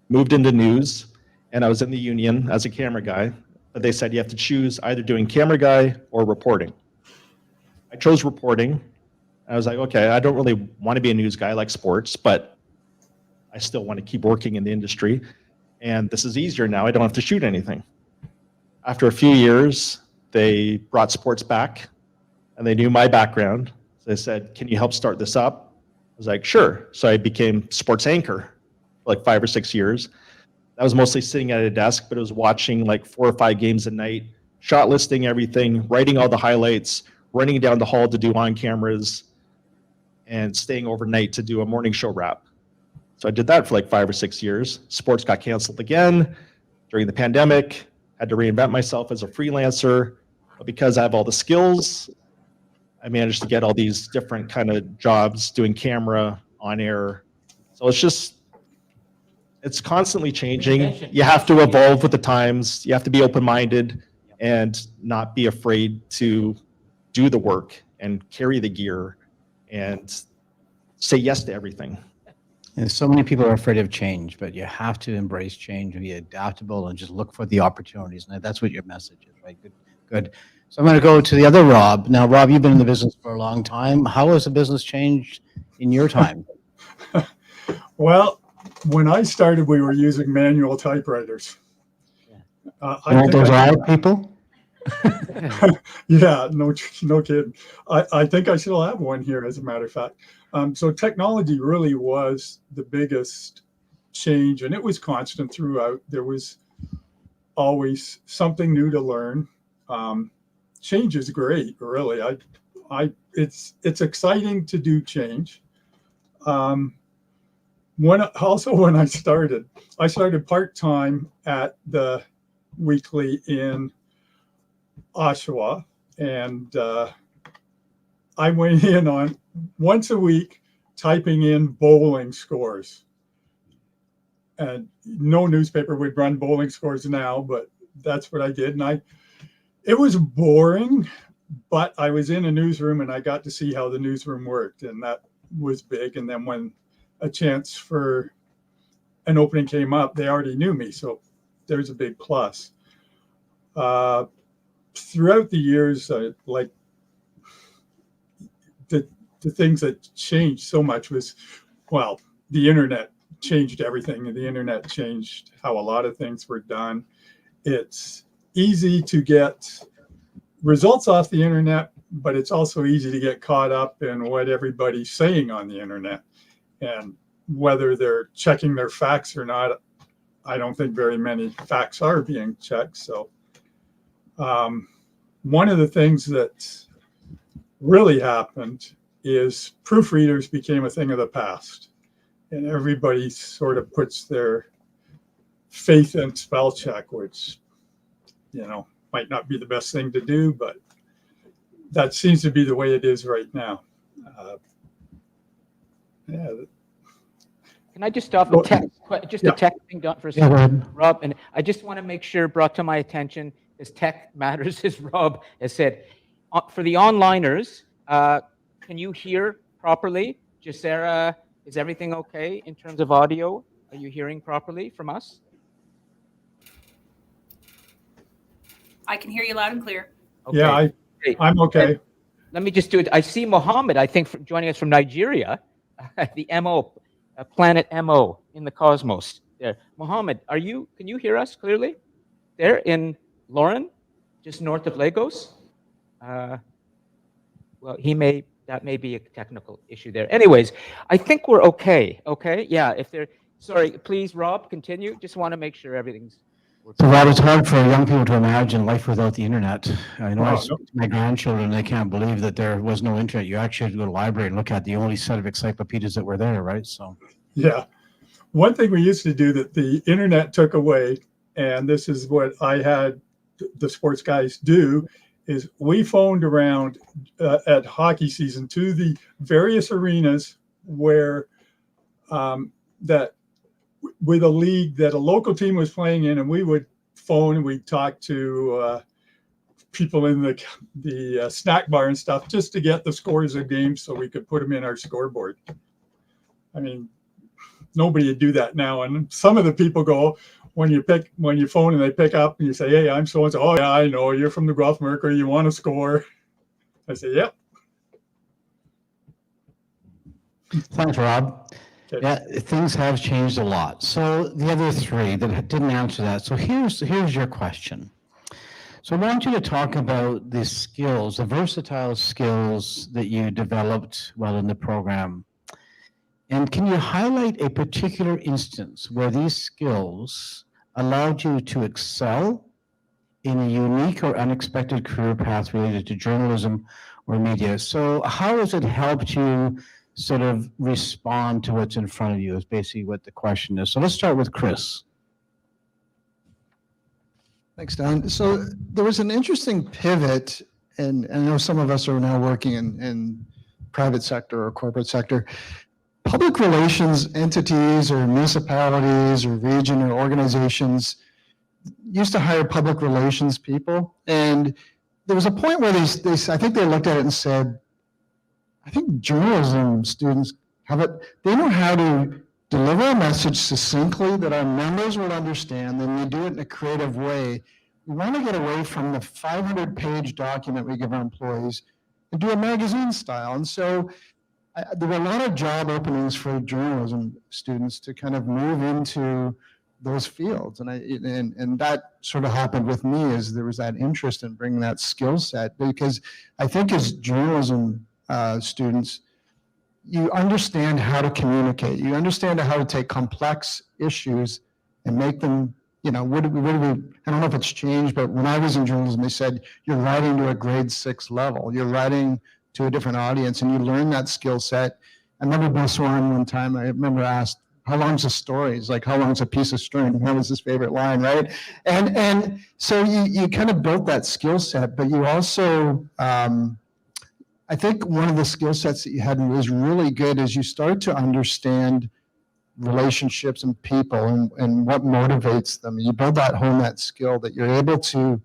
moved into news, and I was in the union as a camera guy. But they said you have to choose either doing camera guy or reporting. I chose reporting. I was like, okay, I don't really want to be a news guy. I like sports, but I still want to keep working in the industry. And this is easier now. I don't have to shoot anything. After a few years, they brought sports back, and they knew my background. So they said, "Can you help start this up?" I was like, "Sure." So I became sports anchor for like 5 or 6 years. I was mostly sitting at a desk, but it was watching like 4 or 5 games a night, shot listing everything, writing all the highlights, running down the hall to do on cameras, and staying overnight to do a morning show wrap. So I did that for like 5 or 6 years. Sports got canceled again during the pandemic. Had to reinvent myself as a freelancer. But because I have all the skills, I managed to get all these different kind of jobs doing camera, on air. So it's constantly changing. You have to evolve with the times. You have to be open-minded and not be afraid to do the work and carry the gear and say yes to everything. And so many people are afraid of change, but you have to embrace change and be adaptable and just look for the opportunities. And that's what your message is, right? Good. So I'm going to go to the other Rob. Now, Rob, you've been in the business for a long time. How has the business changed in your time? Well, when I started, we were using manual typewriters. Aren't those old people? Yeah, no kidding. I think I still have one here, as a matter of fact. So technology really was the biggest change, and it was constant throughout. There was always something new to learn. Change is great, really. It's exciting to do change. When I started part-time at the Weekly in Oshawa, and I went in on once a week typing in bowling scores. And no newspaper would run bowling scores now, but that's what I did. And it was boring, but I was in a newsroom and I got to see how the newsroom worked, and that was big. And then when a chance for an opening came up, they already knew me, so there's a big plus. Throughout the years, like the things that changed so much was, well, the internet changed everything, and the internet changed how a lot of things were done. It's easy to get results off the internet, but it's also easy to get caught up in what everybody's saying on the internet. And whether they're checking their facts or not, I don't think very many facts are being checked. So one of the things that really happened is proofreaders became a thing of the past, and everybody sort of puts their faith and spell check, which, might not be the best thing to do, but that seems to be the way it is right now. Yeah. Can I just stop a Yeah. tech thing done for a Yeah, go second, ahead. Rob? And I just want to make sure brought to my attention, as tech matters, as Rob has said, for the onliners, can you hear properly? Jacera, is everything okay in terms of audio? Are you hearing properly from us? I can hear you loud and clear. Okay. Yeah, great. I'm okay. Let me just do it. I see Mohammed, I think, joining us from Nigeria, the MO, planet MO in the cosmos. There, Mohammed, can you hear us clearly? There in Lauren, just north of Lagos. Well, that may be a technical issue there. Anyways, I think we're okay. Okay, yeah. Sorry, please, Rob, continue. Just want to make sure everything's. So, Rob, it's hard for young people to imagine life without the internet. I know I Wow. speak to my grandchildren, they can't believe that there was no internet. You actually had to go to the library and look at the only set of encyclopedias that were there, right? So, Yeah. One thing we used to do that the internet took away, and this is what I had the sports guys do, is we phoned around at hockey season to the various arenas where that with a league that a local team was playing in, and we would phone and we'd talk to people in the snack bar and stuff just to get the scores of games so we could put them in our scoreboard. I mean, nobody would do that now. And some of the people go, when you phone and they pick up and you say, hey, I'm so-and-so. Oh yeah, I know, you're from the Guelph Mercury, you want to score. I say, yep. thanks, Rob. Okay. Yeah, things have changed a lot. So the other three that didn't answer that. So here's your question. So I want you to talk about the skills, the versatile skills that you developed while in the program. And can you highlight a particular instance where these skills allowed you to excel in a unique or unexpected career path related to journalism or media? So how has it helped you sort of respond to what's in front of you is basically what the question is. So let's start with Chris. Thanks, Don. So there was an interesting pivot, and I know some of us are now working in private sector or corporate sector. Public relations entities or municipalities or region or organizations used to hire public relations people. And there was a point where I think they looked at it and said, I think journalism students they know how to deliver a message succinctly that our members will understand, then they do it in a creative way. We want to get away from the 500-page document we give our employees and do a magazine style. And so there were a lot of job openings for journalism students to kind of move into those fields. And that sort of happened with me, as there was that interest in bringing that skill set, because I think as journalism students, you understand how to communicate. You understand how to take complex issues and make them, I don't know if it's changed, but when I was in journalism, they said, you're writing to a grade 6 level. You're writing to a different audience, and you learn that skill set. I remember Bill Soren one time, I remember asked, how long's a story? He's like, how long's a piece of string? That was his favorite line, right? And so you kind of built that skill set, but you also, I think one of the skill sets that you had was really good is you start to understand relationships and people and what motivates them. You build that skill that you're able to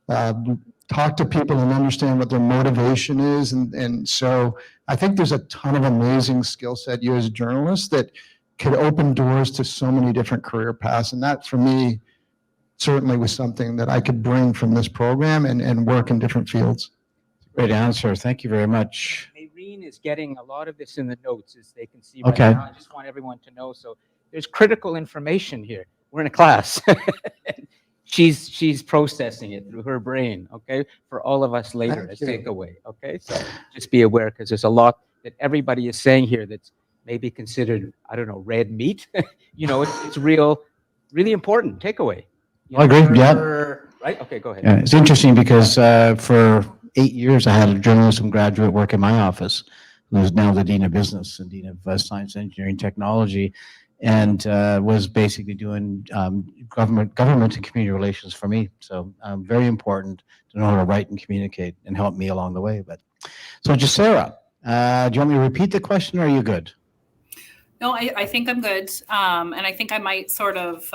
talk to people and understand what their motivation is. And so I think there's a ton of amazing skill set you as journalists that could open doors to so many different career paths. And that for me certainly was something that I could bring from this program and work in different fields. Great answer. Thank you very much. Maureen is getting a lot of this in the notes, as they can see right Okay. now. I just want everyone to know. So there's critical information here. We're in a class. She's processing it through her brain, okay, for all of us later as takeaway, okay? So just be aware, because there's a lot that everybody is saying here that's maybe considered, I don't know, red meat. It's really important takeaway. I agree, yeah. Right? Okay, go ahead. Yeah, it's interesting because for 8 years, I had a journalism graduate work in my office, who is now the Dean of Business and Dean of Science, Engineering, Technology. and was basically doing government and community relations for me. So very important to know how to write and communicate and help me along the way. But so Jasera, do you want me to repeat the question or are you good? No, I think I'm good. And I think I might sort of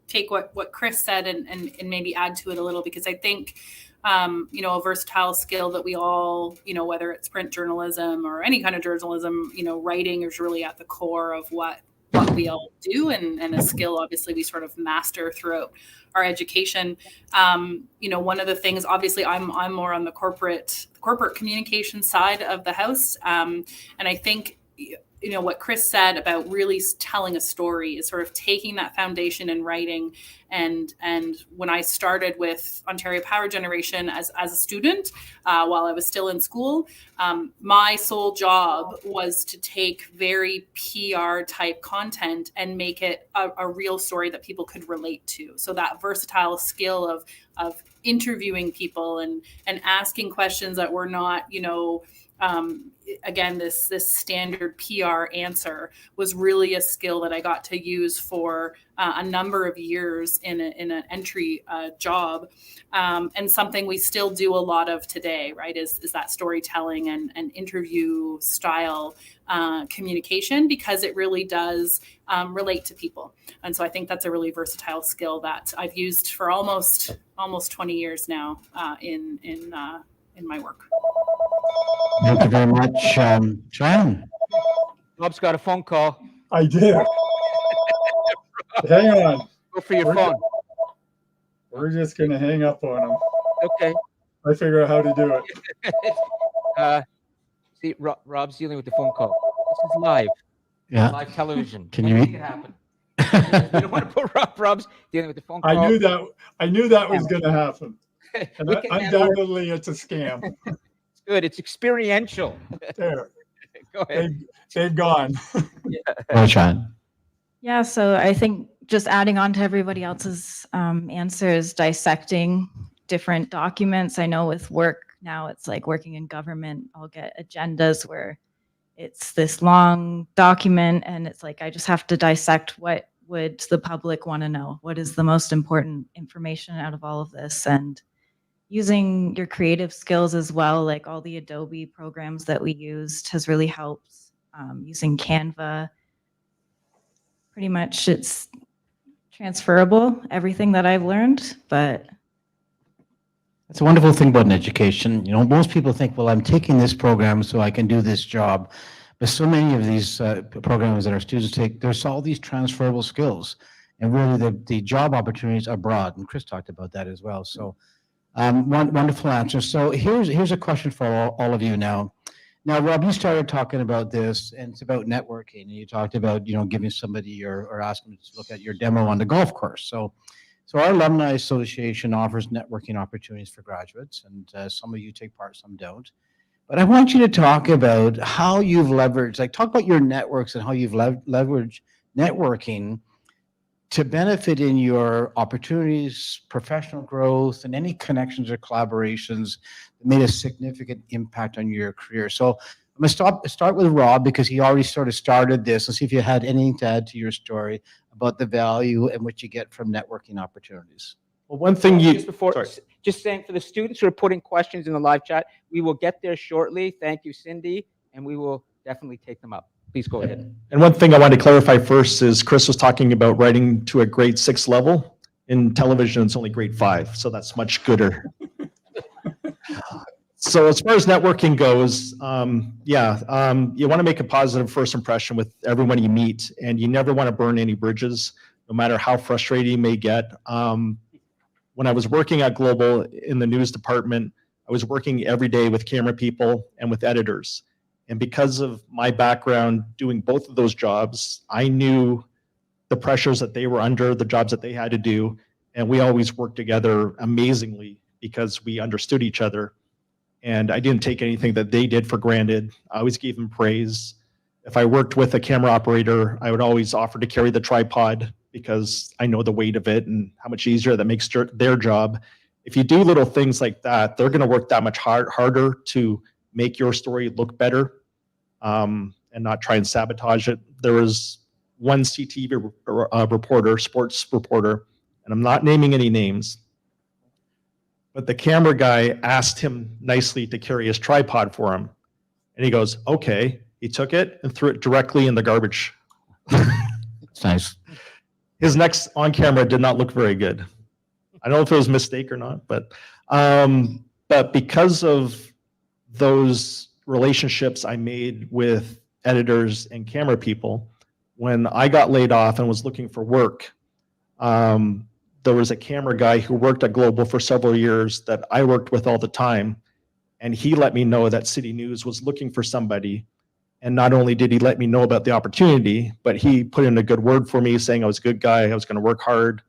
take what Chris said and maybe add to it a little, because I think, a versatile skill that we all, whether it's print journalism or any kind of journalism, writing is really at the core of what we all do, and a skill obviously we sort of master throughout our education. One of the things, obviously I'm more on the corporate communication side of the house. And I think, what Chris said about really telling a story is sort of taking that foundation in writing. And when I started with Ontario Power Generation as a student, while I was still in school, my sole job was to take very PR type content and make it a real story that people could relate to. So that versatile skill of interviewing people and asking questions that were not, again, this standard PR answer was really a skill that I got to use for a number of years in an entry job, and something we still do a lot of today, right, is that storytelling and interview style communication, because it really does relate to people. And so I think that's a really versatile skill that I've used for almost 20 years now in my work. Thank you very much, John. Rob's got a phone call. I did. Hang on. Go for your We're phone. We're just going to hang up on him. Okay. I figure out how to do it. See, Rob's dealing with the phone call. This is live. Yeah. Live television. Can you Anything can happen. You don't want to put Rob's dealing with the phone call. I knew that was going to happen. And We can handle it. undoubtedly, it's a scam. It's good. It's experiential. There, Go ahead. they've gone. Go, John. Yeah, so I think just adding on to everybody else's answers, dissecting different documents. I know with work now, it's like working in government, I'll get agendas where it's this long document and it's like, I just have to dissect what would the public want to know? What is the most important information out of all of this? And using your creative skills as well, like all the Adobe programs that we used has really helped. Using Canva, pretty much it's transferable, everything that I've learned, but That's a wonderful thing about an education. Most people think, well, I'm taking this program so I can do this job. But so many of these programs that our students take, there's all these transferable skills. And really the job opportunities are broad. And Chris talked about that as well. So wonderful answer. So here's a question for all of you now. Now, Rob, you started talking about this, and it's about networking. And you talked about, giving somebody or asking them to look at your demo on the golf course. So our Alumni Association offers networking opportunities for graduates, and some of you take part, some don't. But I want you to talk about how you've leveraged, talk about your networks and how you've leveraged networking to benefit in your opportunities, professional growth, and any connections or collaborations that made a significant impact on your career. So I'm going to start with Rob, because he already sort of started this. Let's see if you had anything to add to your story about the value and what you get from networking opportunities. Well, one thing Just saying, for the students who are putting questions in the live chat, we will get there shortly. Thank you, Cindy, and we will definitely take them up. Please go ahead. And one thing I wanted to clarify first is Chris was talking about writing to a grade 6 level. In television, it's only grade 5, so that's much gooder. So as far as networking goes, you want to make a positive first impression with everyone you meet, and you never want to burn any bridges, no matter how frustrating you may get. When I was working at Global in the news department, I was working every day with camera people and with editors. And because of my background doing both of those jobs, I knew the pressures that they were under, the jobs that they had to do, and we always worked together amazingly because we understood each other. And I didn't take anything that they did for granted. I always gave them praise. If I worked with a camera operator, I would always offer to carry the tripod because I know the weight of it and how much easier that makes their job. If you do little things like that, they're going to work that much harder to make your story look better and not try and sabotage it. There was one CTV reporter, sports reporter, and I'm not naming any names, but the camera guy asked him nicely to carry his tripod for him. And he goes, okay. He took it and threw it directly in the garbage. It's nice. His next on camera did not look very good. I don't know if it was a mistake or not, but because of those relationships I made with editors and camera people, when I got laid off and was looking for work, there was a camera guy who worked at Global for several years that I worked with all the time. And he let me know that City News was looking for somebody. And not only did he let me know about the opportunity, but he put in a good word for me, saying I was a good guy, I was going to work hard.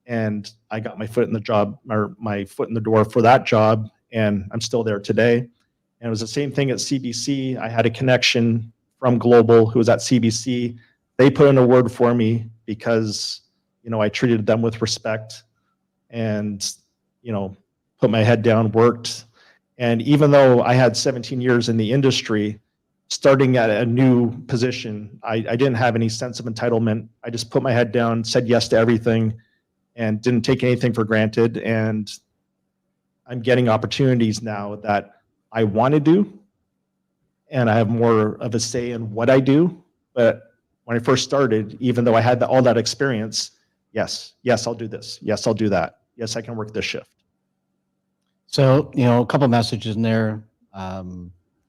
And I got my foot in the job, or my foot in the door for that job. And I'm still there today. And it was the same thing at CBC. I had a connection from Global who was at CBC. They put in a word for me because, you know, I treated them with respect and, you know, put my head down, worked. And even though I had 17 years in the industry, starting at a new position, I didn't have any sense of entitlement. I just put my head down, said yes to everything, and didn't take anything for granted. And I'm getting opportunities now that I want to do, and I have more of a say in what I do. But when I first started, even though I had all that experience, yes, I'll do this. Yes, I'll do that. Yes, I can work this shift. So, you know, a couple messages in there.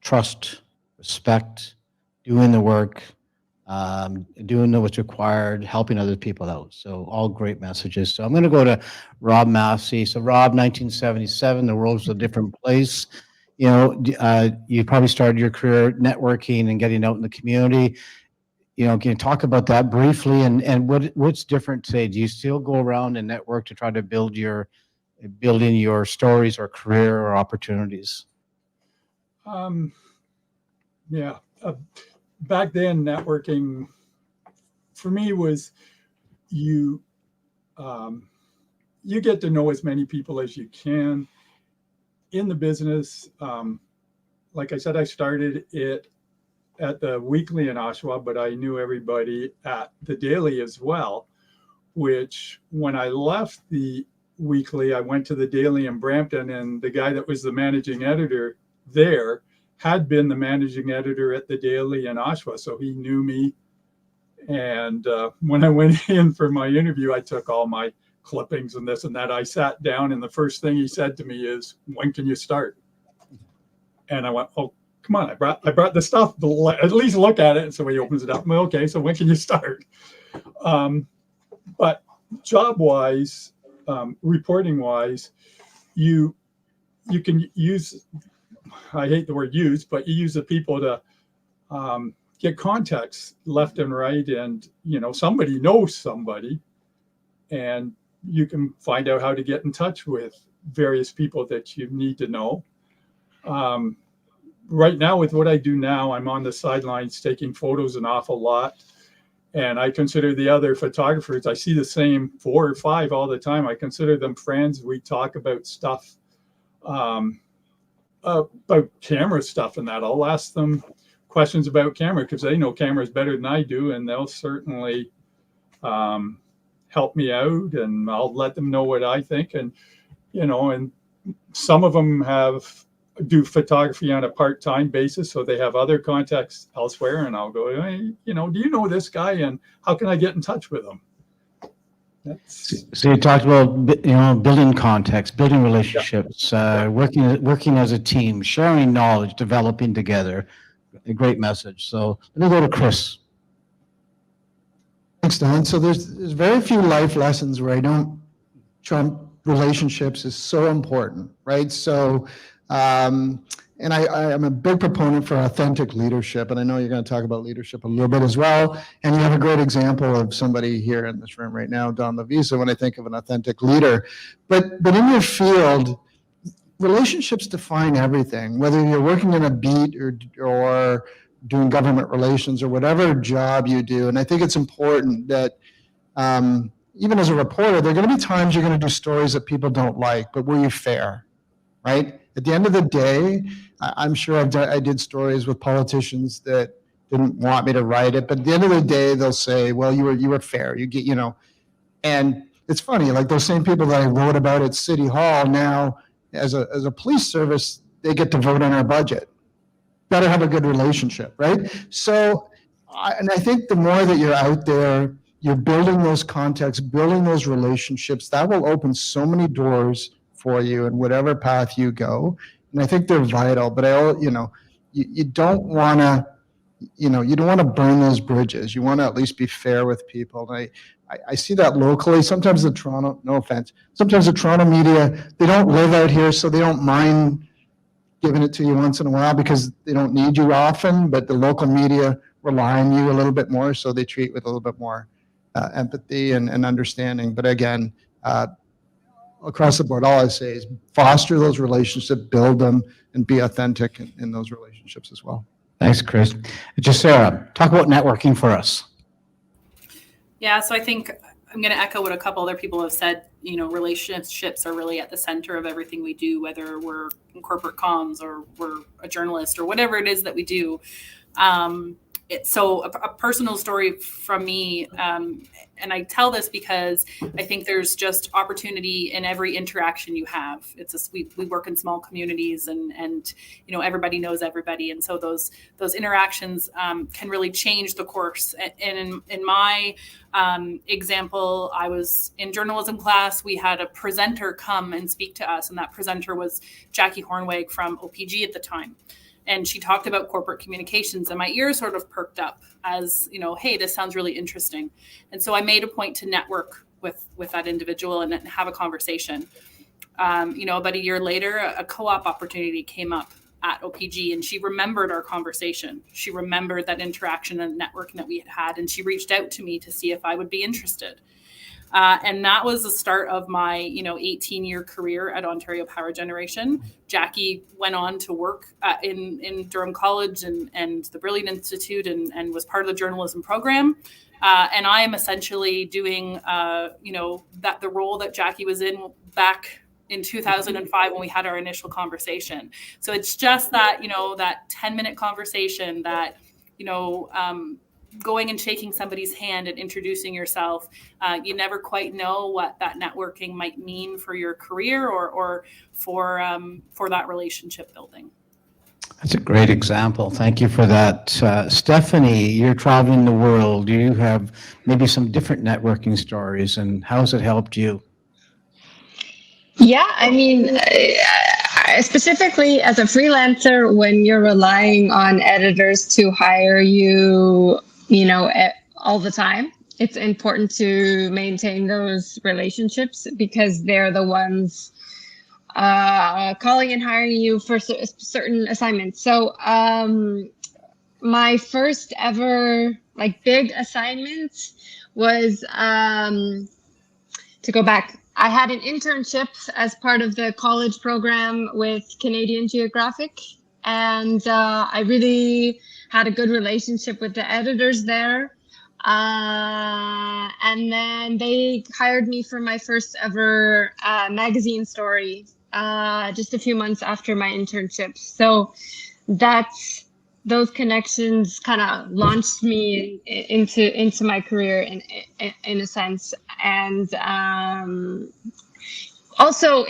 Trust, respect, doing the work, doing what's required, helping other people out. So all great messages. So I'm going to go to Rob Massey. So Rob, 1977, the world was a different place. You know, you probably started your career networking and getting out in the community. You know, can you talk about that briefly? And what's different today? Do you still go around and network to try to build in your stories or career or opportunities? Yeah. Back then, networking for me was you get to know as many people as you can in the business. Like I said, I started it at the Weekly in Oshawa, but I knew everybody at the Daily as well, which when I left the Weekly, I went to the Daily in Brampton, and the guy that was the managing editor there had been the managing editor at the Daily in Oshawa, so he knew me. And when I went in for my interview, I took all my clippings and this and that. I sat down, and the first thing he said to me is, "When can you start?" And I went, "Oh, come on! I brought the stuff. At least look at it." And so he opens it up. Okay, so when can you start? But job-wise, reporting-wise, you can use. I hate the word use, but you use the people to get contacts left and right, and you know somebody knows somebody, and you can find out how to get in touch with various people that you need to know. Right now, with what I do now, I'm on the sidelines taking photos an awful lot, and I consider the other photographers. I see the same 4 or 5 all the time. I consider them friends. We talk about stuff. About camera stuff and that. I'll ask them questions about camera because they know cameras better than I do, and they'll certainly help me out, and I'll let them know what I think. And you know, and some of them do photography on a part-time basis, so they have other contacts elsewhere, and I'll go, hey, you know, do you know this guy, and how can I get in touch with him? So you talked about, you know, building contacts, building relationships, working as a team, sharing knowledge, developing together. A great message. So let me go to Chris. Thanks, Don. So there's very few life lessons where I don't trump relationships is so important, right? So, and I am a big proponent for authentic leadership, and I know you're going to talk about leadership a little bit as well. And you have a great example of somebody here in this room right now, Don Lavisa, when I think of an authentic leader. But in your field, relationships define everything, whether you're working in a beat or doing government relations or whatever job you do. And I think it's important that even as a reporter, there are going to be times you're going to do stories that people don't like, but were you fair, right? At the end of the day, I'm sure I did stories with politicians that didn't want me to write it. But at the end of the day, they'll say, well, you were fair. You get, you know, and it's funny, like those same people that I wrote about at City Hall now, as a police service, they get to vote on our budget. Better have a good relationship, right? So, I think the more that you're out there, you're building those contacts, building those relationships, that will open so many doors for you in whatever path you go. And I think they're vital, but you don't want to, you don't want to burn those bridges. You want to at least be fair with people. And I see that locally. Sometimes the Toronto, no offense, sometimes the Toronto media, they don't live out here, so they don't mind giving it to you once in a while because they don't need you often, but the local media rely on you a little bit more, so they treat with a little bit more empathy and understanding. But again, across the board, all I say is foster those relationships, build them, and be authentic in those relationships as well. Thanks, Chris. Just Sarah, talk about networking for us. Yeah, so I think I'm going to echo what a couple other people have said. You know, relationships are really at the center of everything we do, whether we're in corporate comms or we're a journalist or whatever it is that we do. So a personal story from me, and I tell this because I think there's just opportunity in every interaction you have. It's just, we work in small communities and you know, everybody knows everybody. And so those interactions can really change the course. And in my example, I was in journalism class. We had a presenter come and speak to us. And that presenter was Jackie Hornweg from OPG at the time. And she talked about corporate communications, and my ears sort of perked up as, you know, hey, this sounds really interesting. And so I made a point to network with that individual and have a conversation. You know, about a year later, a co-op opportunity came up at OPG, and she remembered our conversation. She remembered that interaction and networking that we had had, and she reached out to me to see if I would be interested. And that was the start of my, 18-year career at Ontario Power Generation. Jackie went on to work in Durham College and the Brilliant Institute and was part of the journalism program. And I am essentially doing, the role that Jackie was in back in 2005 when we had our initial conversation. So it's just that, that 10-minute conversation that, going and shaking somebody's hand and introducing yourself, you never quite know what that networking might mean for your career or for that relationship building. That's a great example. Thank you for that. Stephanie, you're traveling the world. You have maybe some different networking stories, and how has it helped you? Yeah, I mean, specifically as a freelancer, when you're relying on editors to hire you, all the time, it's important to maintain those relationships because they're the ones calling and hiring you for certain assignments. So my first ever big assignment was to go back. I had an internship as part of the college program with Canadian Geographic, and I really had a good relationship with the editors there. And then they hired me for my first ever magazine story just a few months after my internship. So those connections kind of launched me into my career in a sense. And also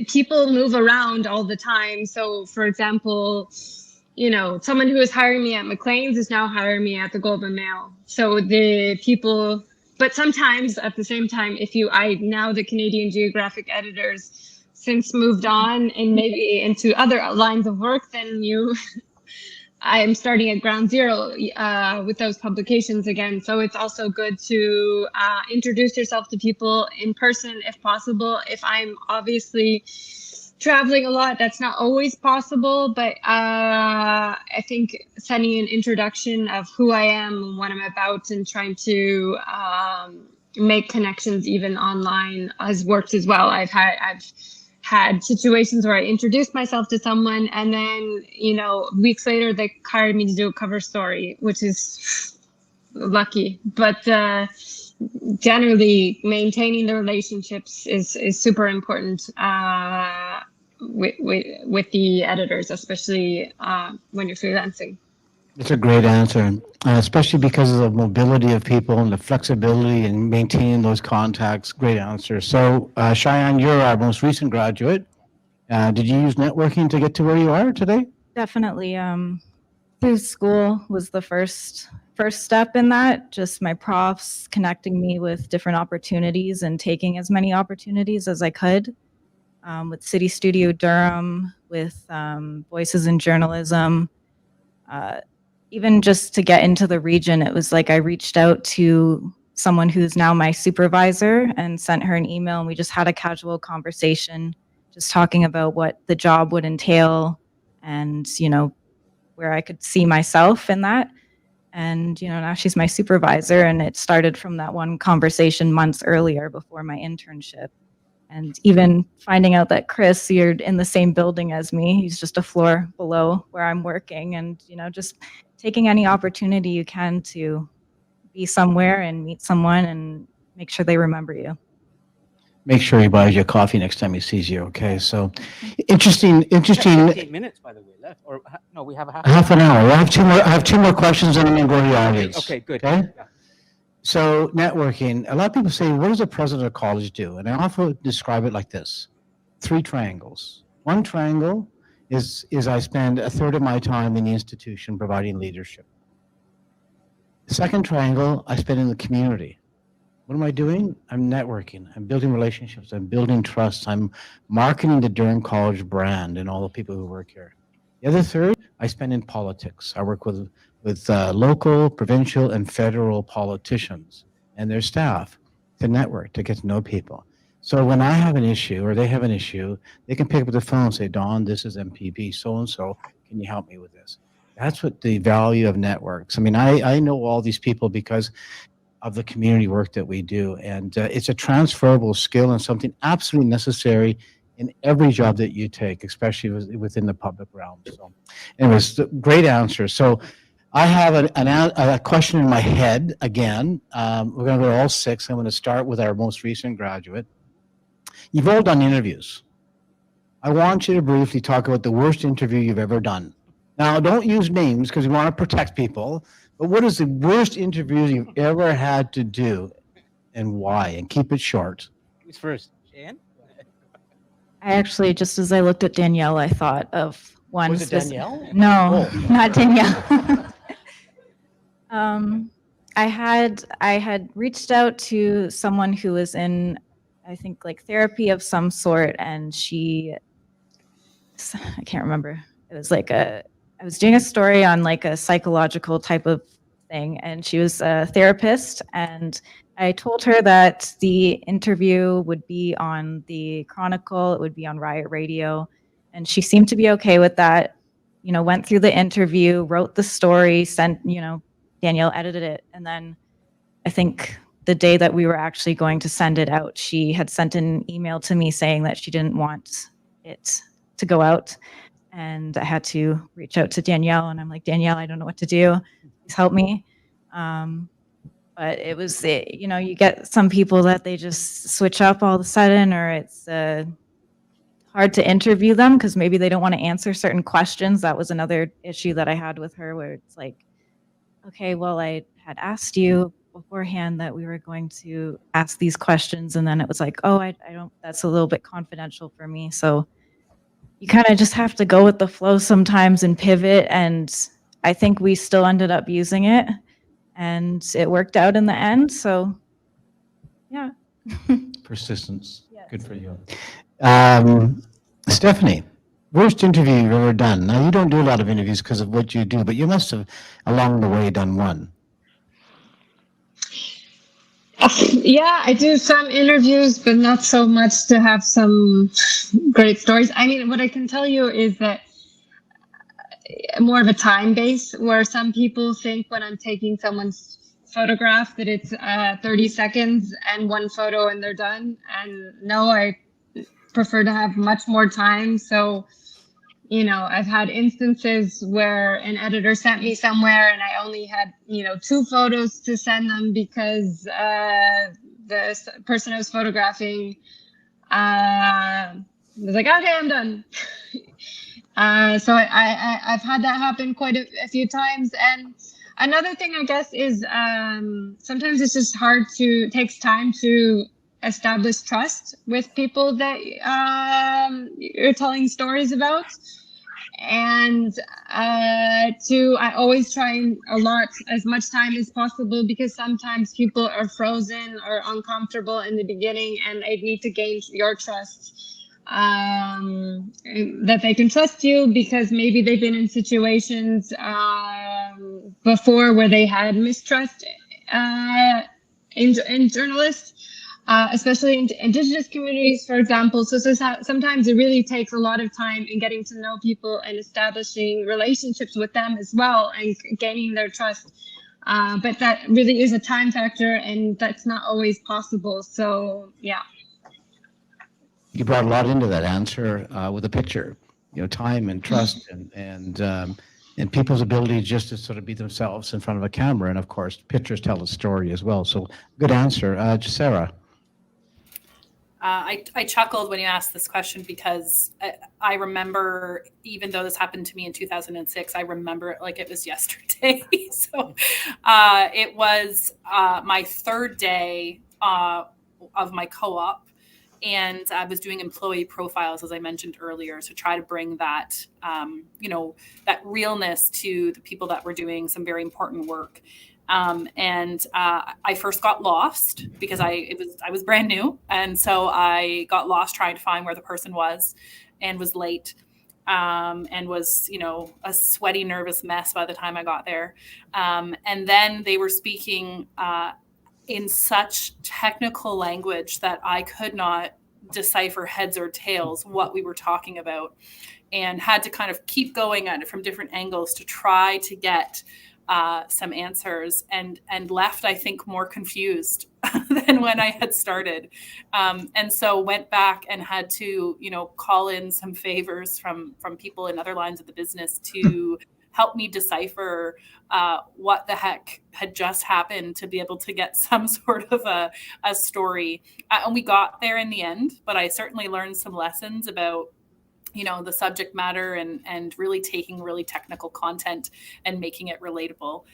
people move around all the time. So for example, someone who was hiring me at Maclean's is now hiring me at the Globe and Mail. So but sometimes at the same time, now the Canadian Geographic editors since moved on and maybe into other lines of work, then I'm starting at ground zero with those publications again. So it's also good to introduce yourself to people in person if possible. If I'm obviously traveling a lot, that's not always possible, but I think sending an introduction of who I am and what I'm about and trying to make connections even online has worked as well. I've had situations where I introduced myself to someone and then, weeks later they hired me to do a cover story, which is lucky. But generally maintaining the relationships is super important with the editors, especially when you're freelancing. It's a great answer, especially because of the mobility of people and the flexibility and maintaining those contacts. Great answer. So, Cheyenne, you're our most recent graduate. Did you use networking to get to where you are today? Definitely. Through school was the first step in that. Just my profs connecting me with different opportunities and taking as many opportunities as I could. With City Studio Durham, with Voices in Journalism, even just to get into the region, it was like I reached out to someone who's now my supervisor and sent her an email, and we just had a casual conversation, just talking about what the job would entail and, where I could see myself in that. And, now she's my supervisor, and it started from that one conversation months earlier before my internship. And even finding out that Chris, you're in the same building as me, he's just a floor below where I'm working, and, just taking any opportunity you can to be somewhere and meet someone and make sure they remember you. Make sure he buys you a coffee next time he sees you. Okay. So, interesting. 15 minutes, by the way, left. Or no, we have a Half an hour. I have two more questions, and I'm going to go to the audience. Okay, good. Okay. Yeah. So, networking. A lot of people say, "What does a president of college do?" And I often describe it like this: 3 triangles. One triangle is I spend a third of my time in the institution providing leadership. The second triangle, I spend in the community. What am I doing? I'm networking. I'm building relationships. I'm building trust. I'm marketing the Durham College brand and all the people who work here. The other third, I spend in politics. I work with local, provincial, and federal politicians and their staff to network, to get to know people. So when I have an issue or they have an issue, they can pick up the phone and say, Don, this is MPP so-and-so. Can you help me with this? That's what the value of networks. I mean, I know all these people because of the community work that we do. And it's a transferable skill and something absolutely necessary in every job that you take, especially within the public realm. So anyways, great answer. So I have a question in my head again. We're going to go to all 6. I'm going to start with our most recent graduate. You've all done interviews. I want you to briefly talk about the worst interview you've ever done. Now, don't use names because we want to protect people. But what is the worst interview you've ever had to do and why? And keep it short. Who's first? Jan? I actually, just as I looked at Danielle, I thought of one. Was it Danielle? No, Oh. not Danielle. I had reached out to someone who was in, I think, like therapy of some sort, and I can't remember. It was like I was doing a story on like a psychological type of thing, and she was a therapist, and I told her that the interview would be on the Chronicle, it would be on Riot Radio, and she seemed to be okay with that. Went through the interview, wrote the story, sent, Danielle edited it, and then I think the day that we were actually going to send it out, she had sent an email to me saying that she didn't want it to go out. And I had to reach out to Danielle, and I'm like, Danielle, I don't know what to do. Please help me. But it was, you get some people that they just switch up all of a sudden, or it's hard to interview them because maybe they don't want to answer certain questions. That was another issue that I had with her, where it's like, okay, well, I had asked you beforehand that we were going to ask these questions, and then it was like, oh, I don't, that's a little bit confidential for me. So you kind of just have to go with the flow sometimes and pivot. And I think we still ended up using it, and it worked out in the end. So, yeah. Persistence. Yes. Good for you. Stephanie, worst interview you've ever done. Now, you don't do a lot of interviews because of what you do, but you must have, along the way, done one. Yeah, I do some interviews, but not so much to have some great stories. I mean, what I can tell you is that more of a time base, where some people think when I'm taking someone's photograph that it's 30 seconds and one photo and they're done. And no, I prefer to have much more time. So, I've had instances where an editor sent me somewhere and I only had, 2 photos to send them because the person I was photographing was like, okay, I'm done. So I've had that happen quite a few times. And another thing, I guess, is sometimes it's just takes time to establish trust with people that you're telling stories about. And I always try and allot as much time as possible, because sometimes people are frozen or uncomfortable in the beginning, and I need to gain your trust, that they can trust you, because maybe they've been in situations before where they had mistrust in journalists. Especially in Indigenous communities, for example. So sometimes it really takes a lot of time in getting to know people and establishing relationships with them as well, and gaining their trust. But that really is a time factor, and that's not always possible. So yeah. You brought a lot into that answer with a picture, time and trust and people's ability just to sort of be themselves in front of a camera. And of course, pictures tell a story as well. So good answer. Sarah. I chuckled when you asked this question, because I remember, even though this happened to me in 2006, I remember it like it was yesterday. So it was my third day of my co-op, and I was doing employee profiles, as I mentioned earlier, to try to bring that, that realness to the people that were doing some very important work. I first got lost because I was brand new. And so I got lost trying to find where the person was, and was late, and was, a sweaty, nervous mess by the time I got there. And then they were speaking, in such technical language that I could not decipher heads or tails what we were talking about, and had to kind of keep going at it from different angles to try to get some answers, and left, I think, more confused than when I had started. And so went back and had to, call in some favors from people in other lines of the business to help me decipher what the heck had just happened, to be able to get some sort of a story. And we got there in the end, but I certainly learned some lessons about the subject matter, and really taking really technical content and making it relatable.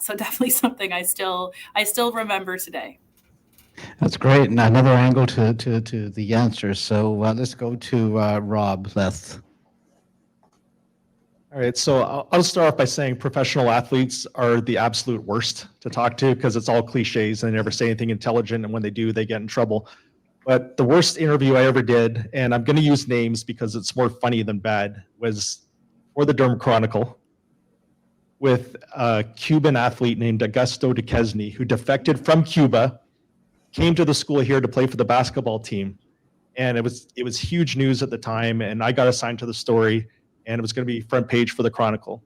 So definitely something I still remember today. That's great. And another angle to the answer. So let's go to Rob Leth. All right, so I'll start off by saying professional athletes are the absolute worst to talk to, because it's all cliches and they never say anything intelligent, and when they do, they get in trouble. But the worst interview I ever did, and I'm going to use names because it's more funny than bad, was for the Durham Chronicle with a Cuban athlete named Augusto Duquesne, who defected from Cuba, came to the school here to play for the basketball team. And it was huge news at the time, and I got assigned to the story, and it was going to be front page for the Chronicle.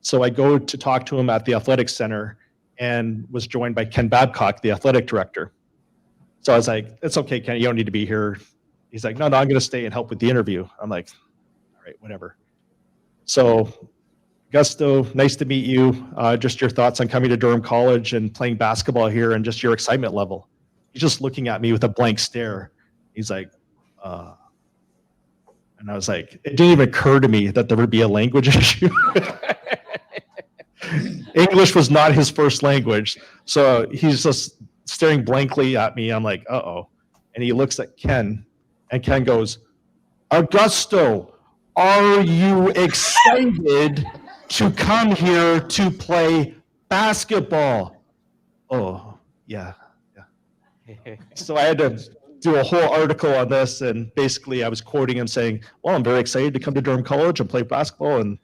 So I go to talk to him at the athletics center, and was joined by Ken Babcock, the athletic director. So I was like, it's okay, Ken, you don't need to be here. He's like, no, I'm going to stay and help with the interview. I'm like, all right, whatever. So Augusto, nice to meet you. Just your thoughts on coming to Durham College and playing basketball here, and just your excitement level. He's just looking at me with a blank stare. He's like, and I was like, it didn't even occur to me that there would be a language issue. English was not his first language. So he's just staring blankly at me. I'm like, uh-oh. And he looks at Ken, and Ken goes, Augusto, are you excited to come here to play basketball? Oh, yeah. So I had to do a whole article on this, and basically I was quoting him saying, well, I'm very excited to come to Durham College and play basketball. And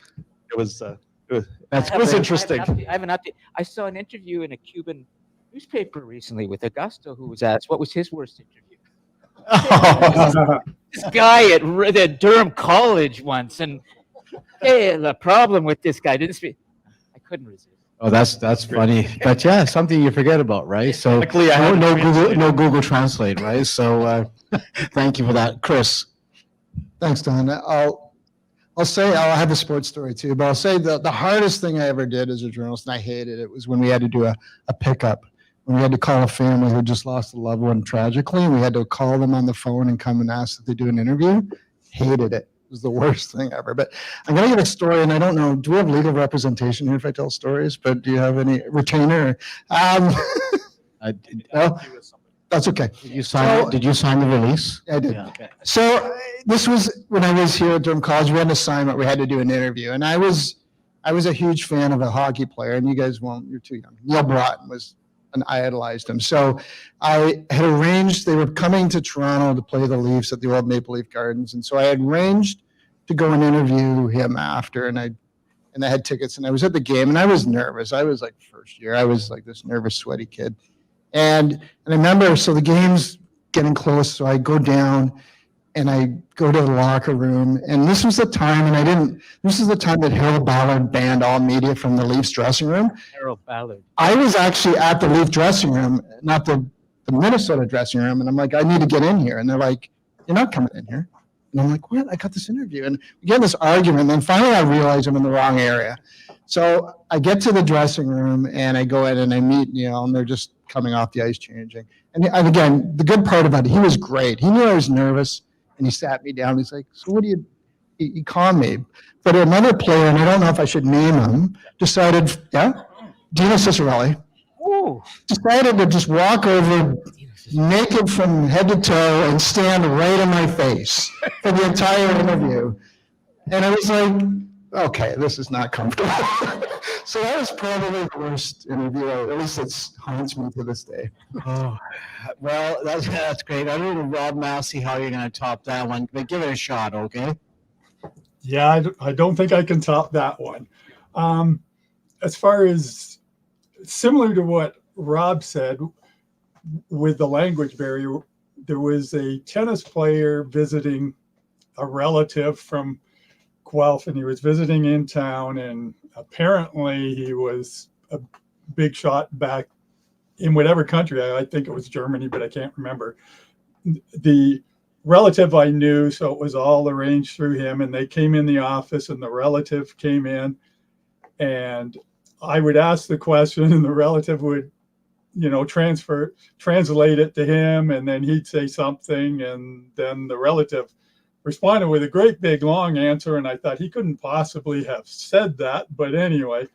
it was interesting. I have an update. I saw an interview in a Cuban newspaper recently with Augusto, who was asked what was his worst interview. This guy at Durham College once, and hey, the problem with this guy didn't speak. I couldn't resist. Oh, that's funny. But yeah, something you forget about, right? So Luckily, I had no Google Translate, right? So thank you for that, Chris. Thanks, Don. I'll say I'll have a sports story too, but I'll say the hardest thing I ever did as a journalist, and I hated it, was when we had to do a pickup. When we had to call a family who just lost a loved one tragically, and we had to call them on the phone and come and ask if they do an interview. Hated it. was the worst thing ever. But I'm going to give a story, and I don't know, do we have legal representation here if I tell stories? But do you have any retainer? No? That's okay. Did you sign, did you sign the release? I did. Yeah, okay. So this was when I was here at Durham College. We had an assignment. We had to do an interview, and I was a huge fan of a hockey player. And you guys won't. You're too young. Neil Broughton was, and I idolized him. So I had arranged. They were coming to Toronto to play the Leafs at the old Maple Leaf Gardens, and so I had arranged to go and interview him after. And I had tickets, and I was at the game, and I was nervous. I was like first year. I was like this nervous, sweaty kid. And I remember, so the game's getting close, so I go down and I go to the locker room. And this was the time, this is the time that Harold Ballard banned all media from the Leafs dressing room. Harold Ballard. I was actually at the Leaf dressing room, not the Minnesota dressing room. And I'm like, I need to get in here. And they're like, you're not coming in here. And I'm like, what? I got this interview. And we get this argument. And then finally I realize I'm in the wrong area. So I get to the dressing room and I go in and I meet Neil, and they're just coming off the ice changing. And again, the good part about it, he was great. He knew I was nervous, and he sat me down. He's like, so what do you, he calmed me. But another player, and I don't know if I should name him, decided, Dino Cicerelli, decided to just walk over naked from head to toe and stand right in my face for the entire interview. And I was like, okay, this is not comfortable. So that was probably the worst interview. At least it haunts me to this day. Oh, well, that's great. I don't know, Rob Massey, how you're going to top that one, but give it a shot, okay? Yeah, I don't think I can top that one. As far as similar to what Rob said with the language barrier, there was a tennis player visiting a relative from Guelph, and he was visiting in town, and apparently he was a big shot back in whatever country. I think it was Germany, but I can't remember. The relative I knew, so it was all arranged through him, and they came in the office, and the relative came in, and I would ask the question, and the relative would, translate it to him, and then he'd say something, and then the relative responded with a great big long answer, and I thought he couldn't possibly have said that, but anyway,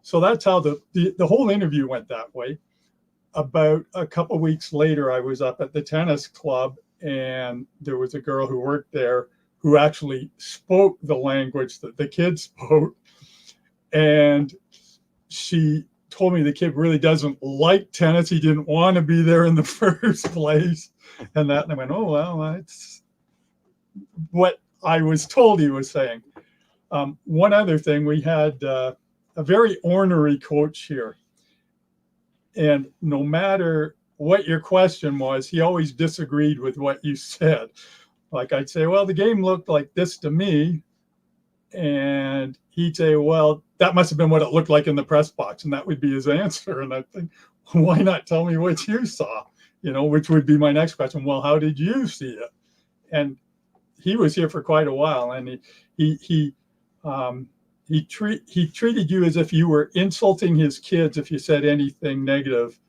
so that's how the whole interview went that way. About a couple weeks later, I was up at the tennis club, and there was a girl who worked there who actually spoke the language that the kid spoke, and she told me the kid really doesn't like tennis. He didn't want to be there in the first place, and I went, oh well, that's what I was told he was saying. One other thing, we had a very ornery coach here. And no matter what your question was, he always disagreed with what you said. Like I'd say, well, the game looked like this to me. And he'd say, well, that must have been what it looked like in the press box. And that would be his answer. And I think, why not tell me what you saw? Which would be my next question. Well, how did you see it? And he was here for quite a while, and he treated you as if you were insulting his kids if you said anything negative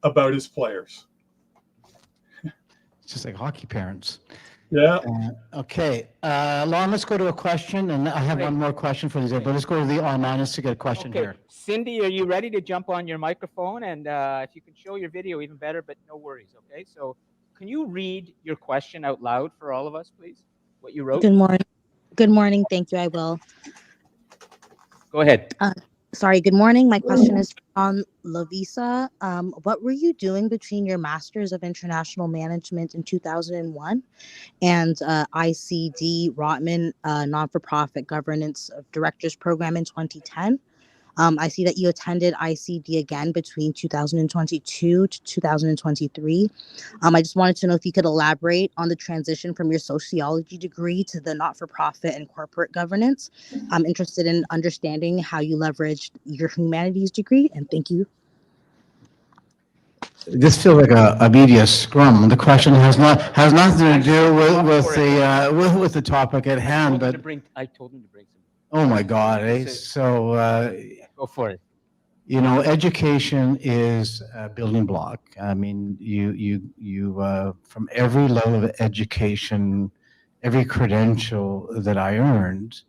about his players. It's just like hockey parents. Yeah. Okay, Lon, let's go to a question, and I have one more question for you, but let's go to the online to get a question here. Cindy, are you ready to jump on your microphone? And if you can show your video, even better, but no worries, okay? So can you read your question out loud for all of us, please? What you wrote? Good morning. Good morning. Thank you. I will. Go ahead. Sorry. Good morning. My question is from Lavisa. What were you doing between your Masters of International Management in 2001 and ICD Rotman non-for-profit governance of directors program in 2010? I see that you attended ICD again between 2022 to 2023. I just wanted to know if you could elaborate on the transition from your sociology degree to the not-for-profit and corporate governance. I'm interested in understanding how you leveraged your humanities degree, and thank you. This feels like a media scrum. The question has nothing to do with the topic at hand, but I told him to bring some. Oh my God! So go for it. Education is a building block. I mean, you from every level of education, every credential that I earned,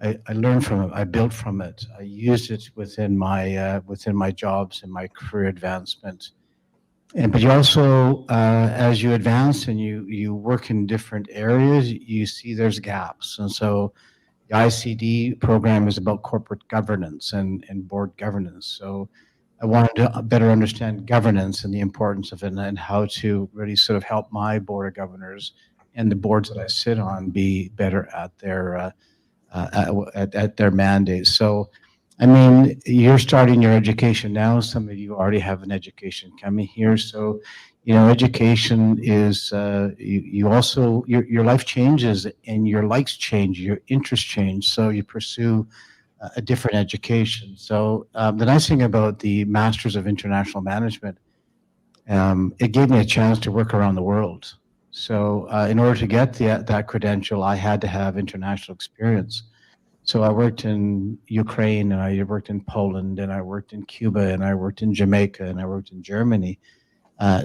I learned from it. I built from it. I used it within my jobs and my career advancement. But you also, as you advance and you work in different areas, you see there's gaps. And so the ICD program is about corporate governance and board governance. So I wanted to better understand governance and the importance of it, and how to really sort of help my board of governors and the boards that I sit on be better at their mandates. So, I mean, you're starting your education now. Some of you already have an education coming here. So, education is, you also, your life changes and your likes change, your interests change. So you pursue a different education. So the nice thing about the Masters of International Management, it gave me a chance to work around the world. So in order to get that credential, I had to have international experience. So I worked in Ukraine, and I worked in Poland, and I worked in Cuba, and I worked in Jamaica, and I worked in Germany.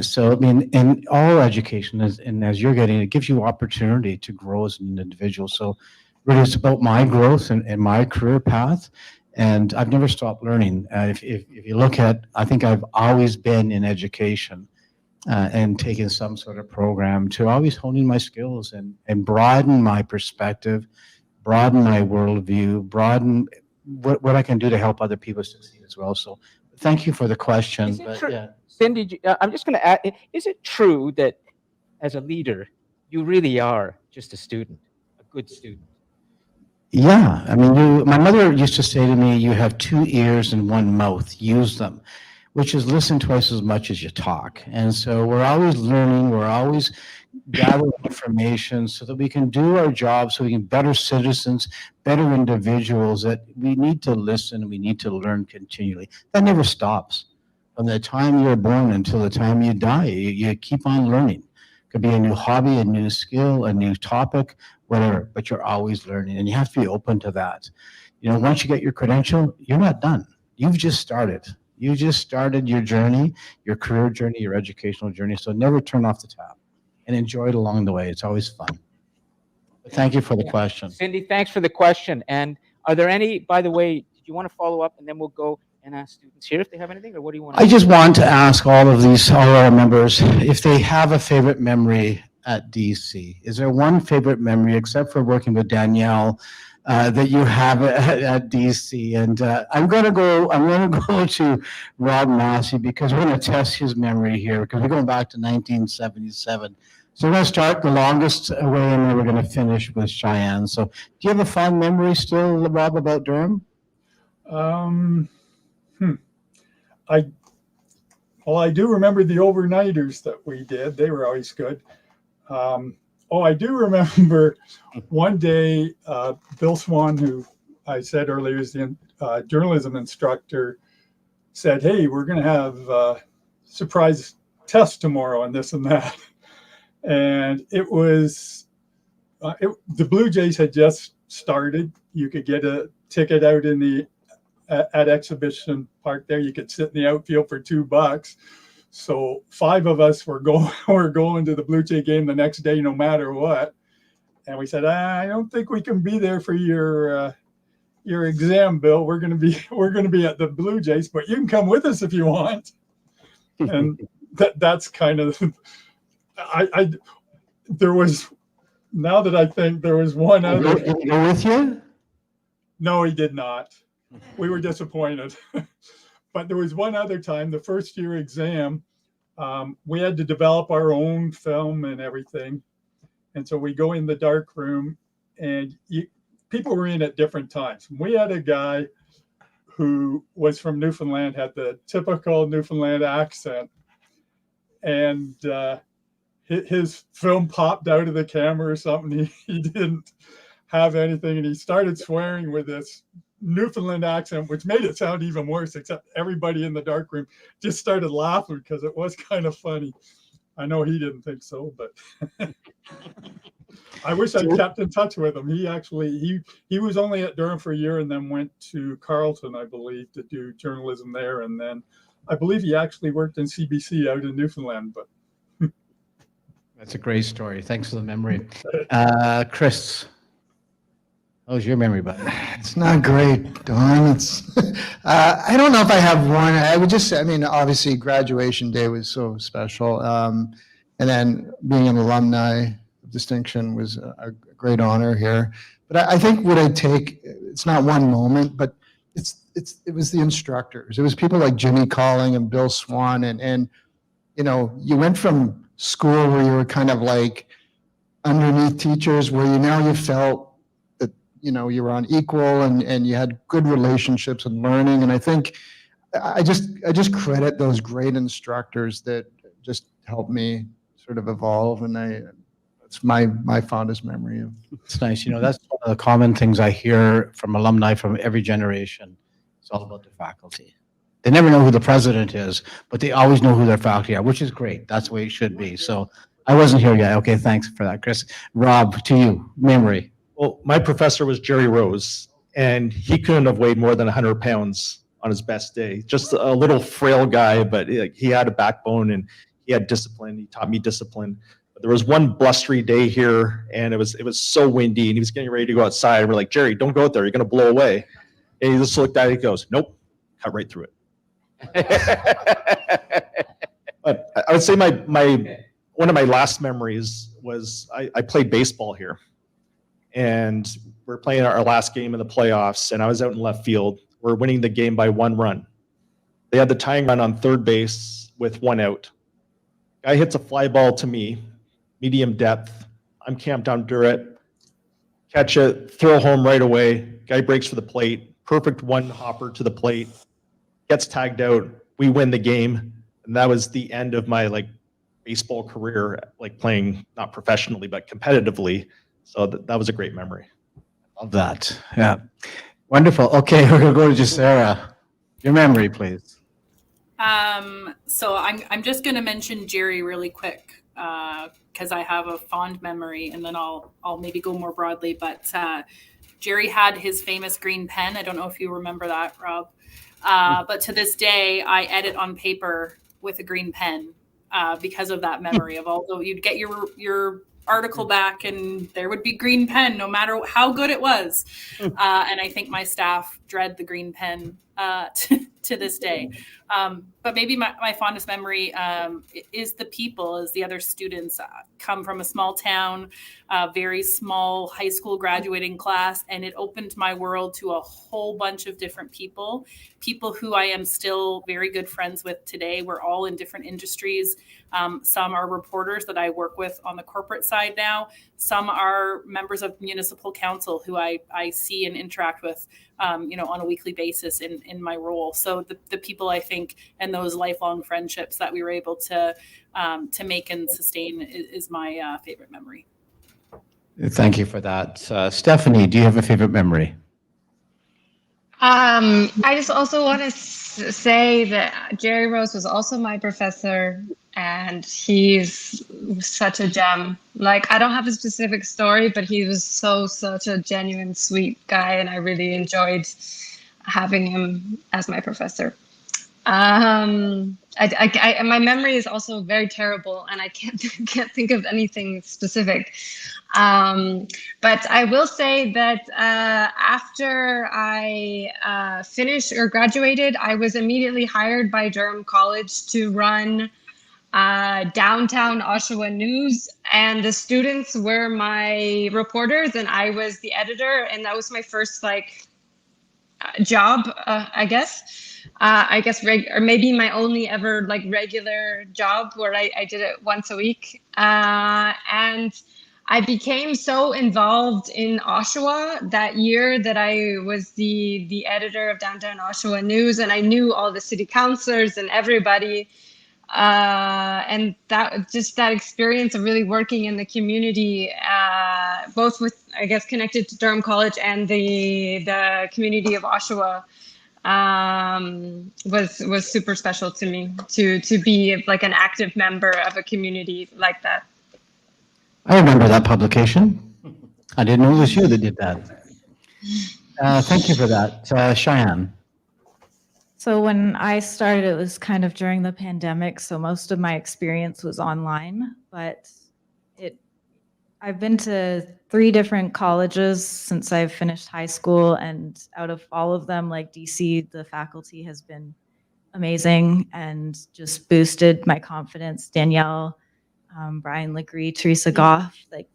So I mean, in all education, and as you're getting, it gives you opportunity to grow as an individual. So really, it's about my growth and my career path, and I've never stopped learning. If you look at, I think I've always been in education, and taken some sort of program to always honing my skills and broaden my perspective, broaden my worldview, broaden what I can do to help other people succeed as well. So thank you for the question. Is it But true, yeah. Cindy? I'm just going to add: is it true that as a leader, you really are just a student, a good student? Yeah, I mean, my mother used to say to me, "You have two ears and one mouth. Use them," which is listen twice as much as you talk. And so we're always learning. We're always gathering information so that we can do our job, so we can be better citizens, better individuals. That we need to listen. We need to learn continually. That never stops. From the time you're born until the time you die, you keep on learning. Could be a new hobby, a new skill, a new topic, whatever, but you're always learning, and you have to be open to that. Once you get your credential, you're not done. You've just started. You just started your journey, your career journey, your educational journey. So never turn off the tap and enjoy it along the way. It's always fun. But thank you for the question. Cindy, thanks for the question. And are there any, by the way, did you want to follow up, and then we'll go and ask students here if they have anything, or what do you want to I just want to ask all our members, if they have a favorite memory at DC. Is there one favorite memory, except for working with Danielle, that you have at DC? And I'm going to go to Rob Massey, because we're going to test his memory here, because we're going back to 1977. So we're going to start the longest way, and then we're going to finish with Cheyenne. So do you have a fond memory still, Rob, about Durham? I do remember the overnighters that we did. They were always good. I do remember one day, Bill Swan, who I said earlier is the journalism instructor, said, "Hey, we're going to have a surprise test tomorrow and this and that." And it was, the Blue Jays had just started. You could get a ticket out at Exhibition Park there. You could sit in the outfield for $2. So 5 of us were going to the Blue Jay game the next day, no matter what. And we said, "I don't think we can be there for your exam, Bill. We're going to be at the Blue Jays, but you can come with us if you want." And that's kind of, there was, now that I think, there was one other. Did he go with you? No, he did not. We were disappointed. But there was one other time, the first year exam, we had to develop our own film and everything. And so we go in the dark room, and people were in at different times. We had a guy who was from Newfoundland, had the typical Newfoundland accent. And his film popped out of the camera or something. He didn't have anything, and he started swearing with this Newfoundland accent, which made it sound even worse, except everybody in the dark room just started laughing because it was kind of funny. I know he didn't think so, but I wish I'd kept in touch with him. He was only at Durham for a year and then went to Carleton, I believe, to do journalism there. And then I believe he actually worked in CBC out in Newfoundland. But That's a great story. Thanks for the memory. Chris, how's your memory, bud? It's not great, Don. It's, I don't know if I have one. I would just say, I mean, obviously graduation day was so special. And then being an alumni of distinction was a great honor here. But I think what I take, it's not one moment, but it was the instructors. It was people like Jimmy Calling and Bill Swan. And you know, you went from school where you were kind of like underneath teachers where you felt that, you know, you were on equal and you had good relationships and learning. And I think I just credit those great instructors that just helped me sort of evolve. And it's my fondest memory of. It's nice. You know, that's one of the common things I hear from alumni from every generation. It's all about the faculty. They never know who the president is, but they always know who their faculty are, which is great. That's the way it should be. So I wasn't here yet. Okay, thanks for that, Chris. Rob, to you, memory. Well, my professor was Jerry Rose, and he couldn't have weighed more than 100 pounds on his best day. Just a little frail guy, but he had a backbone and he had discipline. He taught me discipline. But there was one blustery day here, and it was so windy, and he was getting ready to go outside. We're like, Jerry, don't go out there. You're going to blow away. And he just looked at it. He goes, nope, cut right through it. But I would say one of my last memories was I played baseball here, and we're playing our last game in the playoffs, and I was out in left field. We're winning the game by 1 run. They had the tying run on third base with 1 out. Guy hits a fly ball to me, medium depth. I'm camped under it, catch it, throw home right away. Guy breaks for the plate, perfect one hopper to the plate, gets tagged out. We win the game, and that was the end of my baseball career, playing not professionally but competitively. So that was a great memory. Love that. Yeah. Wonderful. Okay, we're going to go to Sarah. Your memory, please. So I'm just going to mention Jerry really quick because I have a fond memory, and then I'll maybe go more broadly. But Jerry had his famous green pen. I don't know if you remember that, Rob. But to this day, I edit on paper with a green pen because of that memory of although you'd get your article back and there would be green pen no matter how good it was. And I think my staff dread the green pen to this day. But maybe my fondest memory is the other students come from a small town, very small high school graduating class, and it opened my world to a whole bunch of different people who I am still very good friends with today. We're all in different industries. Some are reporters that I work with on the corporate side now. Some are members of municipal council who I see and interact with, on a weekly basis in my role. So the people I think and those lifelong friendships that we were able to make and sustain is my favorite memory. Thank you for that. Stephanie, do you have a favorite memory? I just also want to say that Jerry Rose was also my professor, and he's such a gem. I don't have a specific story, but he was such a genuine, sweet guy, and I really enjoyed having him as my professor. My memory is also very terrible, and I can't think of anything specific. But I will say that after I finished or graduated, I was immediately hired by Durham College to run downtown Oshawa News, and the students were my reporters, and I was the editor, and that was my first job, I guess. Or maybe my only ever regular job where I did it once a week. And I became so involved in Oshawa that year that I was the editor of Downtown Oshawa News, and I knew all the city councilors and everybody. And that experience of really working in the community, both with, I guess, connected to Durham College and the community of Oshawa, was super special to me to be an active member of a community like that. I remember that publication. I didn't know it was you that did that. Thank you for that. Cheyenne. So when I started, it was kind of during the pandemic, so most of my experience was online, but I've been to 3 different colleges since I've finished high school, and out of all of them, like DC, the faculty has been amazing and just boosted my confidence. Danielle, Brian Legree, Teresa Goff, like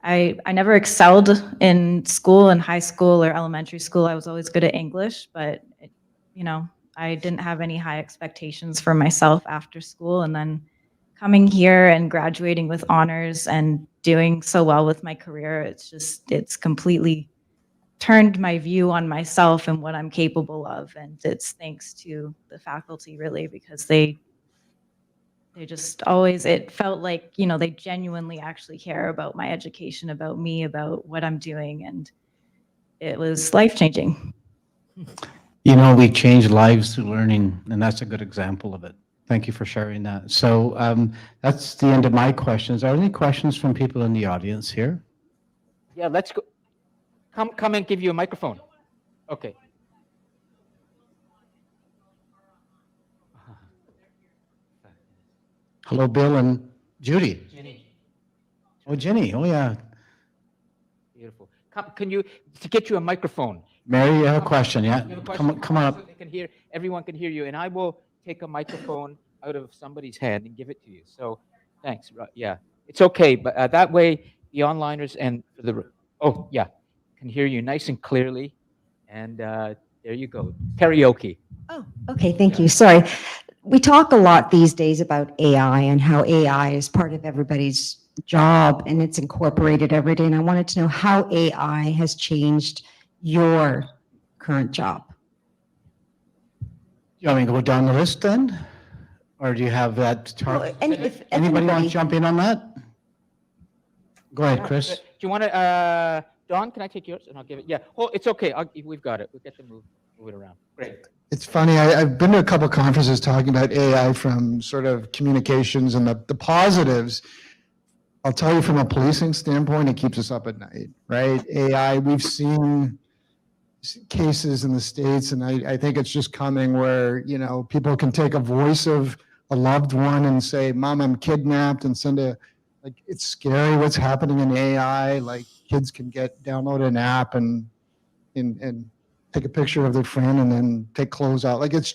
I never excelled in school, in high school or elementary school. I was always good at English, but I didn't have any high expectations for myself after school. And then coming here and graduating with honors and doing so well with my career, it's completely turned my view on myself and what I'm capable of. And it's thanks to the faculty, really, because they just always, it felt like, they genuinely actually care about my education, about me, about what I'm doing. And it was life-changing. We change lives through learning, and that's a good example of it. Thank you for sharing that. So that's the end of my questions. Are there any questions from people in the audience here? Yeah, let's go. Come and give you a microphone. Okay. Hello, Bill and Judy. Jenny. Oh, Jenny. Oh, yeah. Beautiful. Can you, to get you a microphone? Mary, you have a question, yeah? You have a question? Come on up. So they can hear, everyone can hear you, and I will take a microphone out of somebody's hand and give it to you. So thanks. Yeah, it's okay, but that way the onliners and can hear you nice and clearly. And there you go. Karaoke. Oh, okay. Thank you. Sorry. We talk a lot these days about AI and how AI is part of everybody's job and it's incorporated every day. And I wanted to know how AI has changed your current job. You want me to go down the list then? Or do you have that? Well, if Anybody want everybody- to jump in on that? Go ahead, Chris. Do you want to, Don, can I take yours? And I'll give it. Yeah. Oh, it's okay. We've got it. We'll get to move it around. Great. It's funny, I've been to a couple conferences talking about AI from sort of communications and the positives. I'll tell you from a policing standpoint, it keeps us up at night, right? AI, we've seen cases in the States, and I think it's just coming where, people can take a voice of a loved one and say, Mom, I'm kidnapped, and it's scary what's happening in AI. Like kids can download an app and take a picture of their friend and then take clothes out. Like it's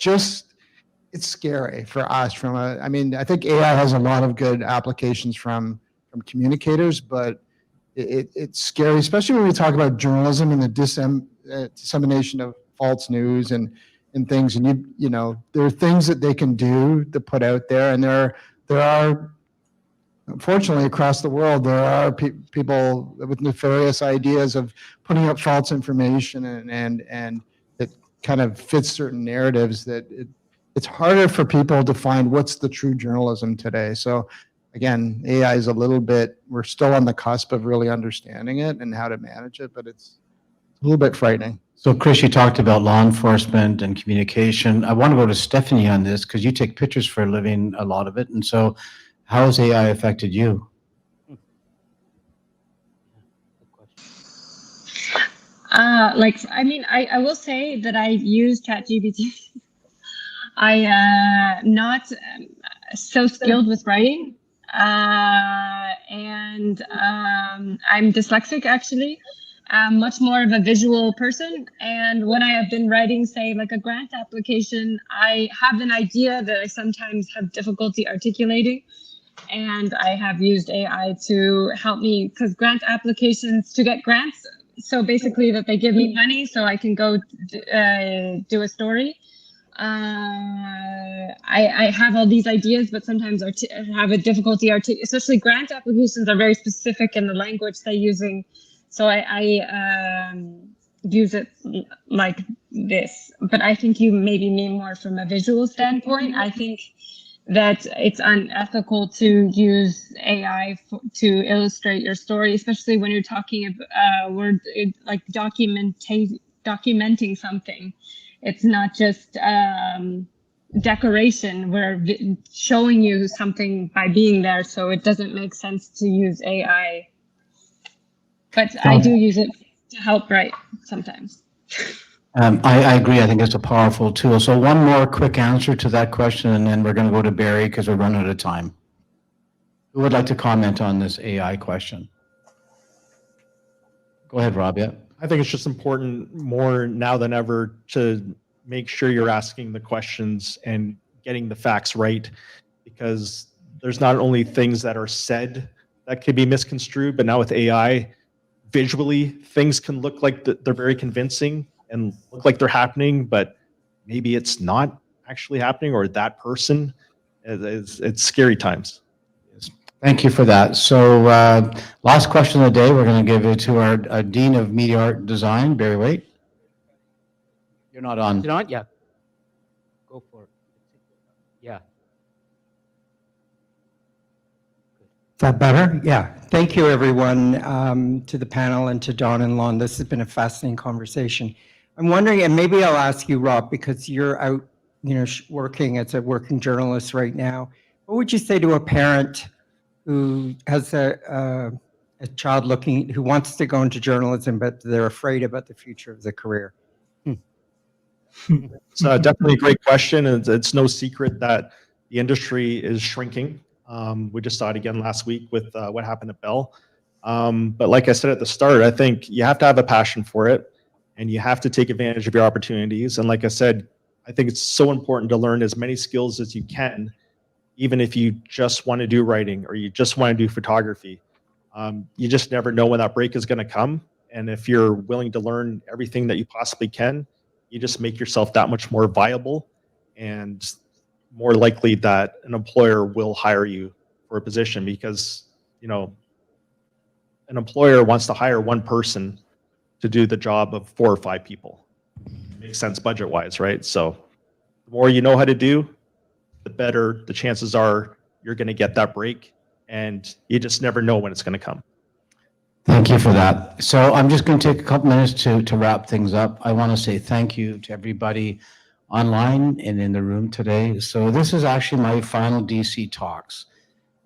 scary for us I think AI has a lot of good applications from communicators, but it's scary, especially when we talk about journalism and the dissemination of false news and things. And there are things that they can do to put out there, and there are unfortunately across the world there are people with nefarious ideas of putting up false information and it kind of fits certain narratives that it's harder for people to find what's the true journalism today. So again, AI is we're still on the cusp of really understanding it and how to manage it, but it's a little bit frightening. So Chris, you talked about law enforcement and communication. I want to go to Stephanie on this because you take pictures for a living, a lot of it. And so how has AI affected you? I will say that I use ChatGPT. I not so skilled with writing, and I'm dyslexic actually. I'm much more of a visual person, and when I have been writing, say, like a grant application, I have an idea that I sometimes have difficulty articulating, and I have used AI to help me, because grant applications, to get grants, so basically that they give me money so I can go do a story. I have all these ideas, but sometimes have a difficulty especially grant applications are very specific in the language they're using. So I use it like this, but I think you maybe mean more from a visual standpoint. I think that it's unethical to use AI to illustrate your story, especially when you're talking about like documenting something. It's not just decoration. We're showing you something by being there, so it doesn't make sense to use AI. But I do use it to help write sometimes. I agree. I think it's a powerful tool. So one more quick answer to that question, and then we're going to go to Barry because we're running out of time. Who would like to comment on this AI question? Go ahead, Rob. Yeah. I think it's just important more now than ever to make sure you're asking the questions and getting the facts right, because there's not only things that are said that could be misconstrued, but now with AI, visually, things can look like they're very convincing and look like they're happening, but maybe it's not actually happening, or that person. It's scary times. Thank you for that. So last question of the day, we're going to give it to our Dean of Media Art and Design, Barry Waite. You're not on. Is it on? Yeah. Go for it. Yeah. Is that better? Yeah. Thank you, everyone, to the panel and to Don and Lon. This has been a fascinating conversation. I'm wondering, and maybe I'll ask you, Rob, because you're out, working as a working journalist right now. What would you say to a parent who has a child who wants to go into journalism, but they're afraid about the future of the career? It's definitely a great question. And it's no secret that the industry is shrinking. We just saw it again last week with what happened at Bell. But like I said at the start, I think you have to have a passion for it, and you have to take advantage of your opportunities. And like I said, I think it's so important to learn as many skills as you can, even if you just want to do writing or you just want to do photography. You just never know when that break is going to come. And if you're willing to learn everything that you possibly can, you just make yourself that much more viable and more likely that an employer will hire you for a position, because, an employer wants to hire one person to do the job of 4 or 5 people. It makes sense budget-wise, right? So the more you know how to do, the better the chances are you're going to get that break, and you just never know when it's going to come. Thank you for that. So I'm just going to take a couple minutes to wrap things up. I want to say thank you to everybody online and in the room today. So this is actually my final DC talks.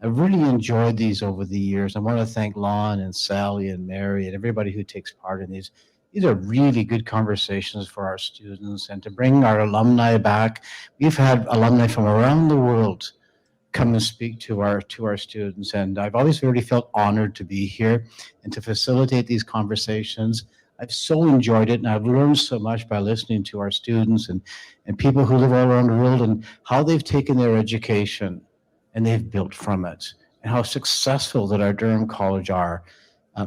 I really enjoyed these over the years. I want to thank Lon and Sally and Mary and everybody who takes part in these. These are really good conversations for our students, and to bring our alumni back. We've had alumni from around the world come and speak to our students, and I've always really felt honored to be here and to facilitate these conversations. I've so enjoyed it, and I've learned so much by listening to our students and people who live all around the world, and how they've taken their education and they've built from it, and how successful that our Durham College are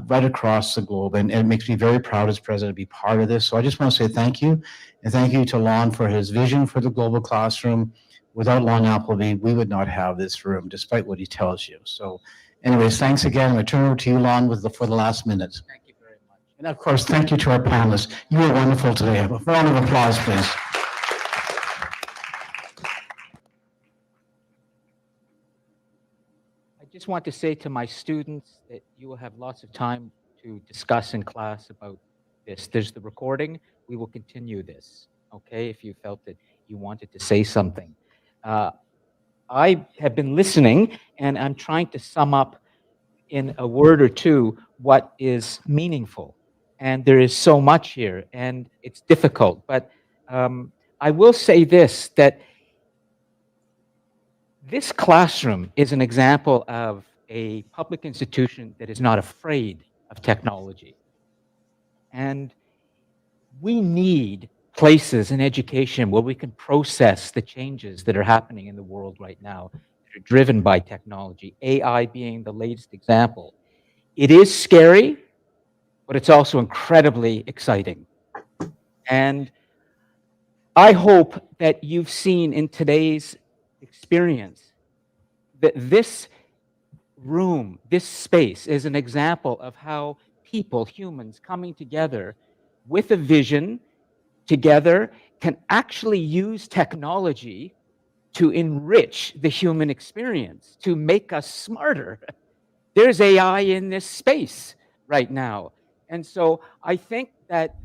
right across the globe. And it makes me very proud as president to be part of this. So I just want to say thank you, and thank you to Lon for his vision for the global classroom. Without Lon Appleby, we would not have this room, despite what he tells you. So anyways, thanks again. I turn over to you, Lon, for the last minute. Thank you very much. And of course, thank you to our panelists. You were wonderful today. A round of applause, please. I just want to say to my students that you will have lots of time to discuss in class about this. There's the recording. We will continue this, okay, if you felt that you wanted to say something. I have been listening, and I'm trying to sum up in a word or two what is meaningful. And there is so much here, and it's difficult. But I will say this, that this classroom is an example of a public institution that is not afraid of technology. And we need places in education where we can process the changes that are happening in the world right now that are driven by technology, AI being the latest example. It is scary, but it's also incredibly exciting. And I hope that you've seen in today's experience that this room, this space, is an example of how people, humans, coming together with a vision together can actually use technology to enrich the human experience, to make us smarter. There's AI in this space right now. And so I think that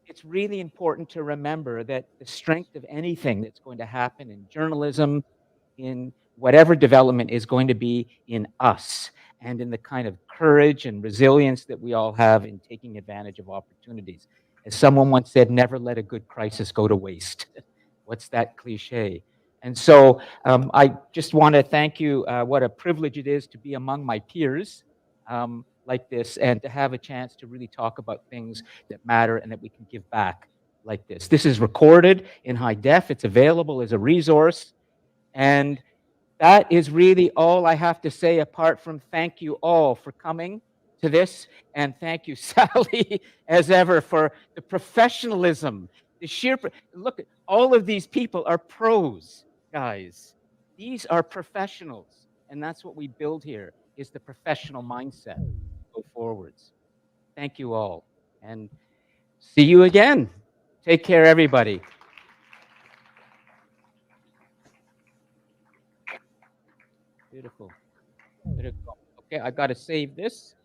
it's really important to remember that the strength of anything that's going to happen in journalism, in whatever development, is going to be in us and in the kind of courage and resilience that we all have in taking advantage of opportunities. As someone once said, never let a good crisis go to waste. What's that cliche? And so I just want to thank you. What a privilege it is to be among my peers like this, and to have a chance to really talk about things that matter and that we can give back like this. This is recorded in high def. It's available as a resource. And that is really all I have to say, apart from thank you all for coming to this. And thank you, Sally, as ever, for the professionalism, the sheer, look, all of these people are pros, guys. These are professionals. And that's what we build here, is the professional mindset. Go forwards. Thank you all. And see you again. Take care, everybody. Beautiful. Beautiful. Okay, I got to save this.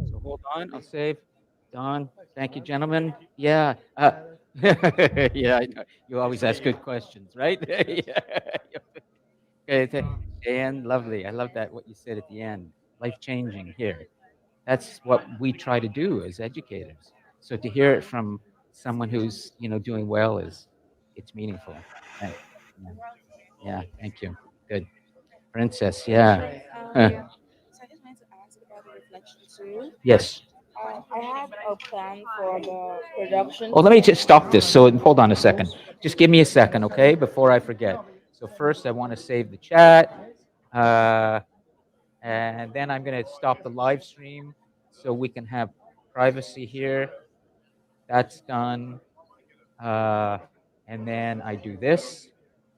So hold on, I'll save. Don, thank you, gentlemen. Yeah. Yeah, I know. You always ask good questions, right? Yeah. Okay, and lovely. I love that, what you said at the end. Life-changing here. That's what we try to do as educators. So to hear it from someone who's, doing well it's meaningful. Thanks. Yeah. Yeah, thank you. Good. Princess, yeah. So I just wanted to ask about the reflection too. Yes. I have a plan for the production. Oh, let me just stop this. So hold on a second. Just give me a second, okay, before I forget. So first, I want to save the chat, and then I'm going to stop the live stream so we can have privacy here. That's done. And then I do this.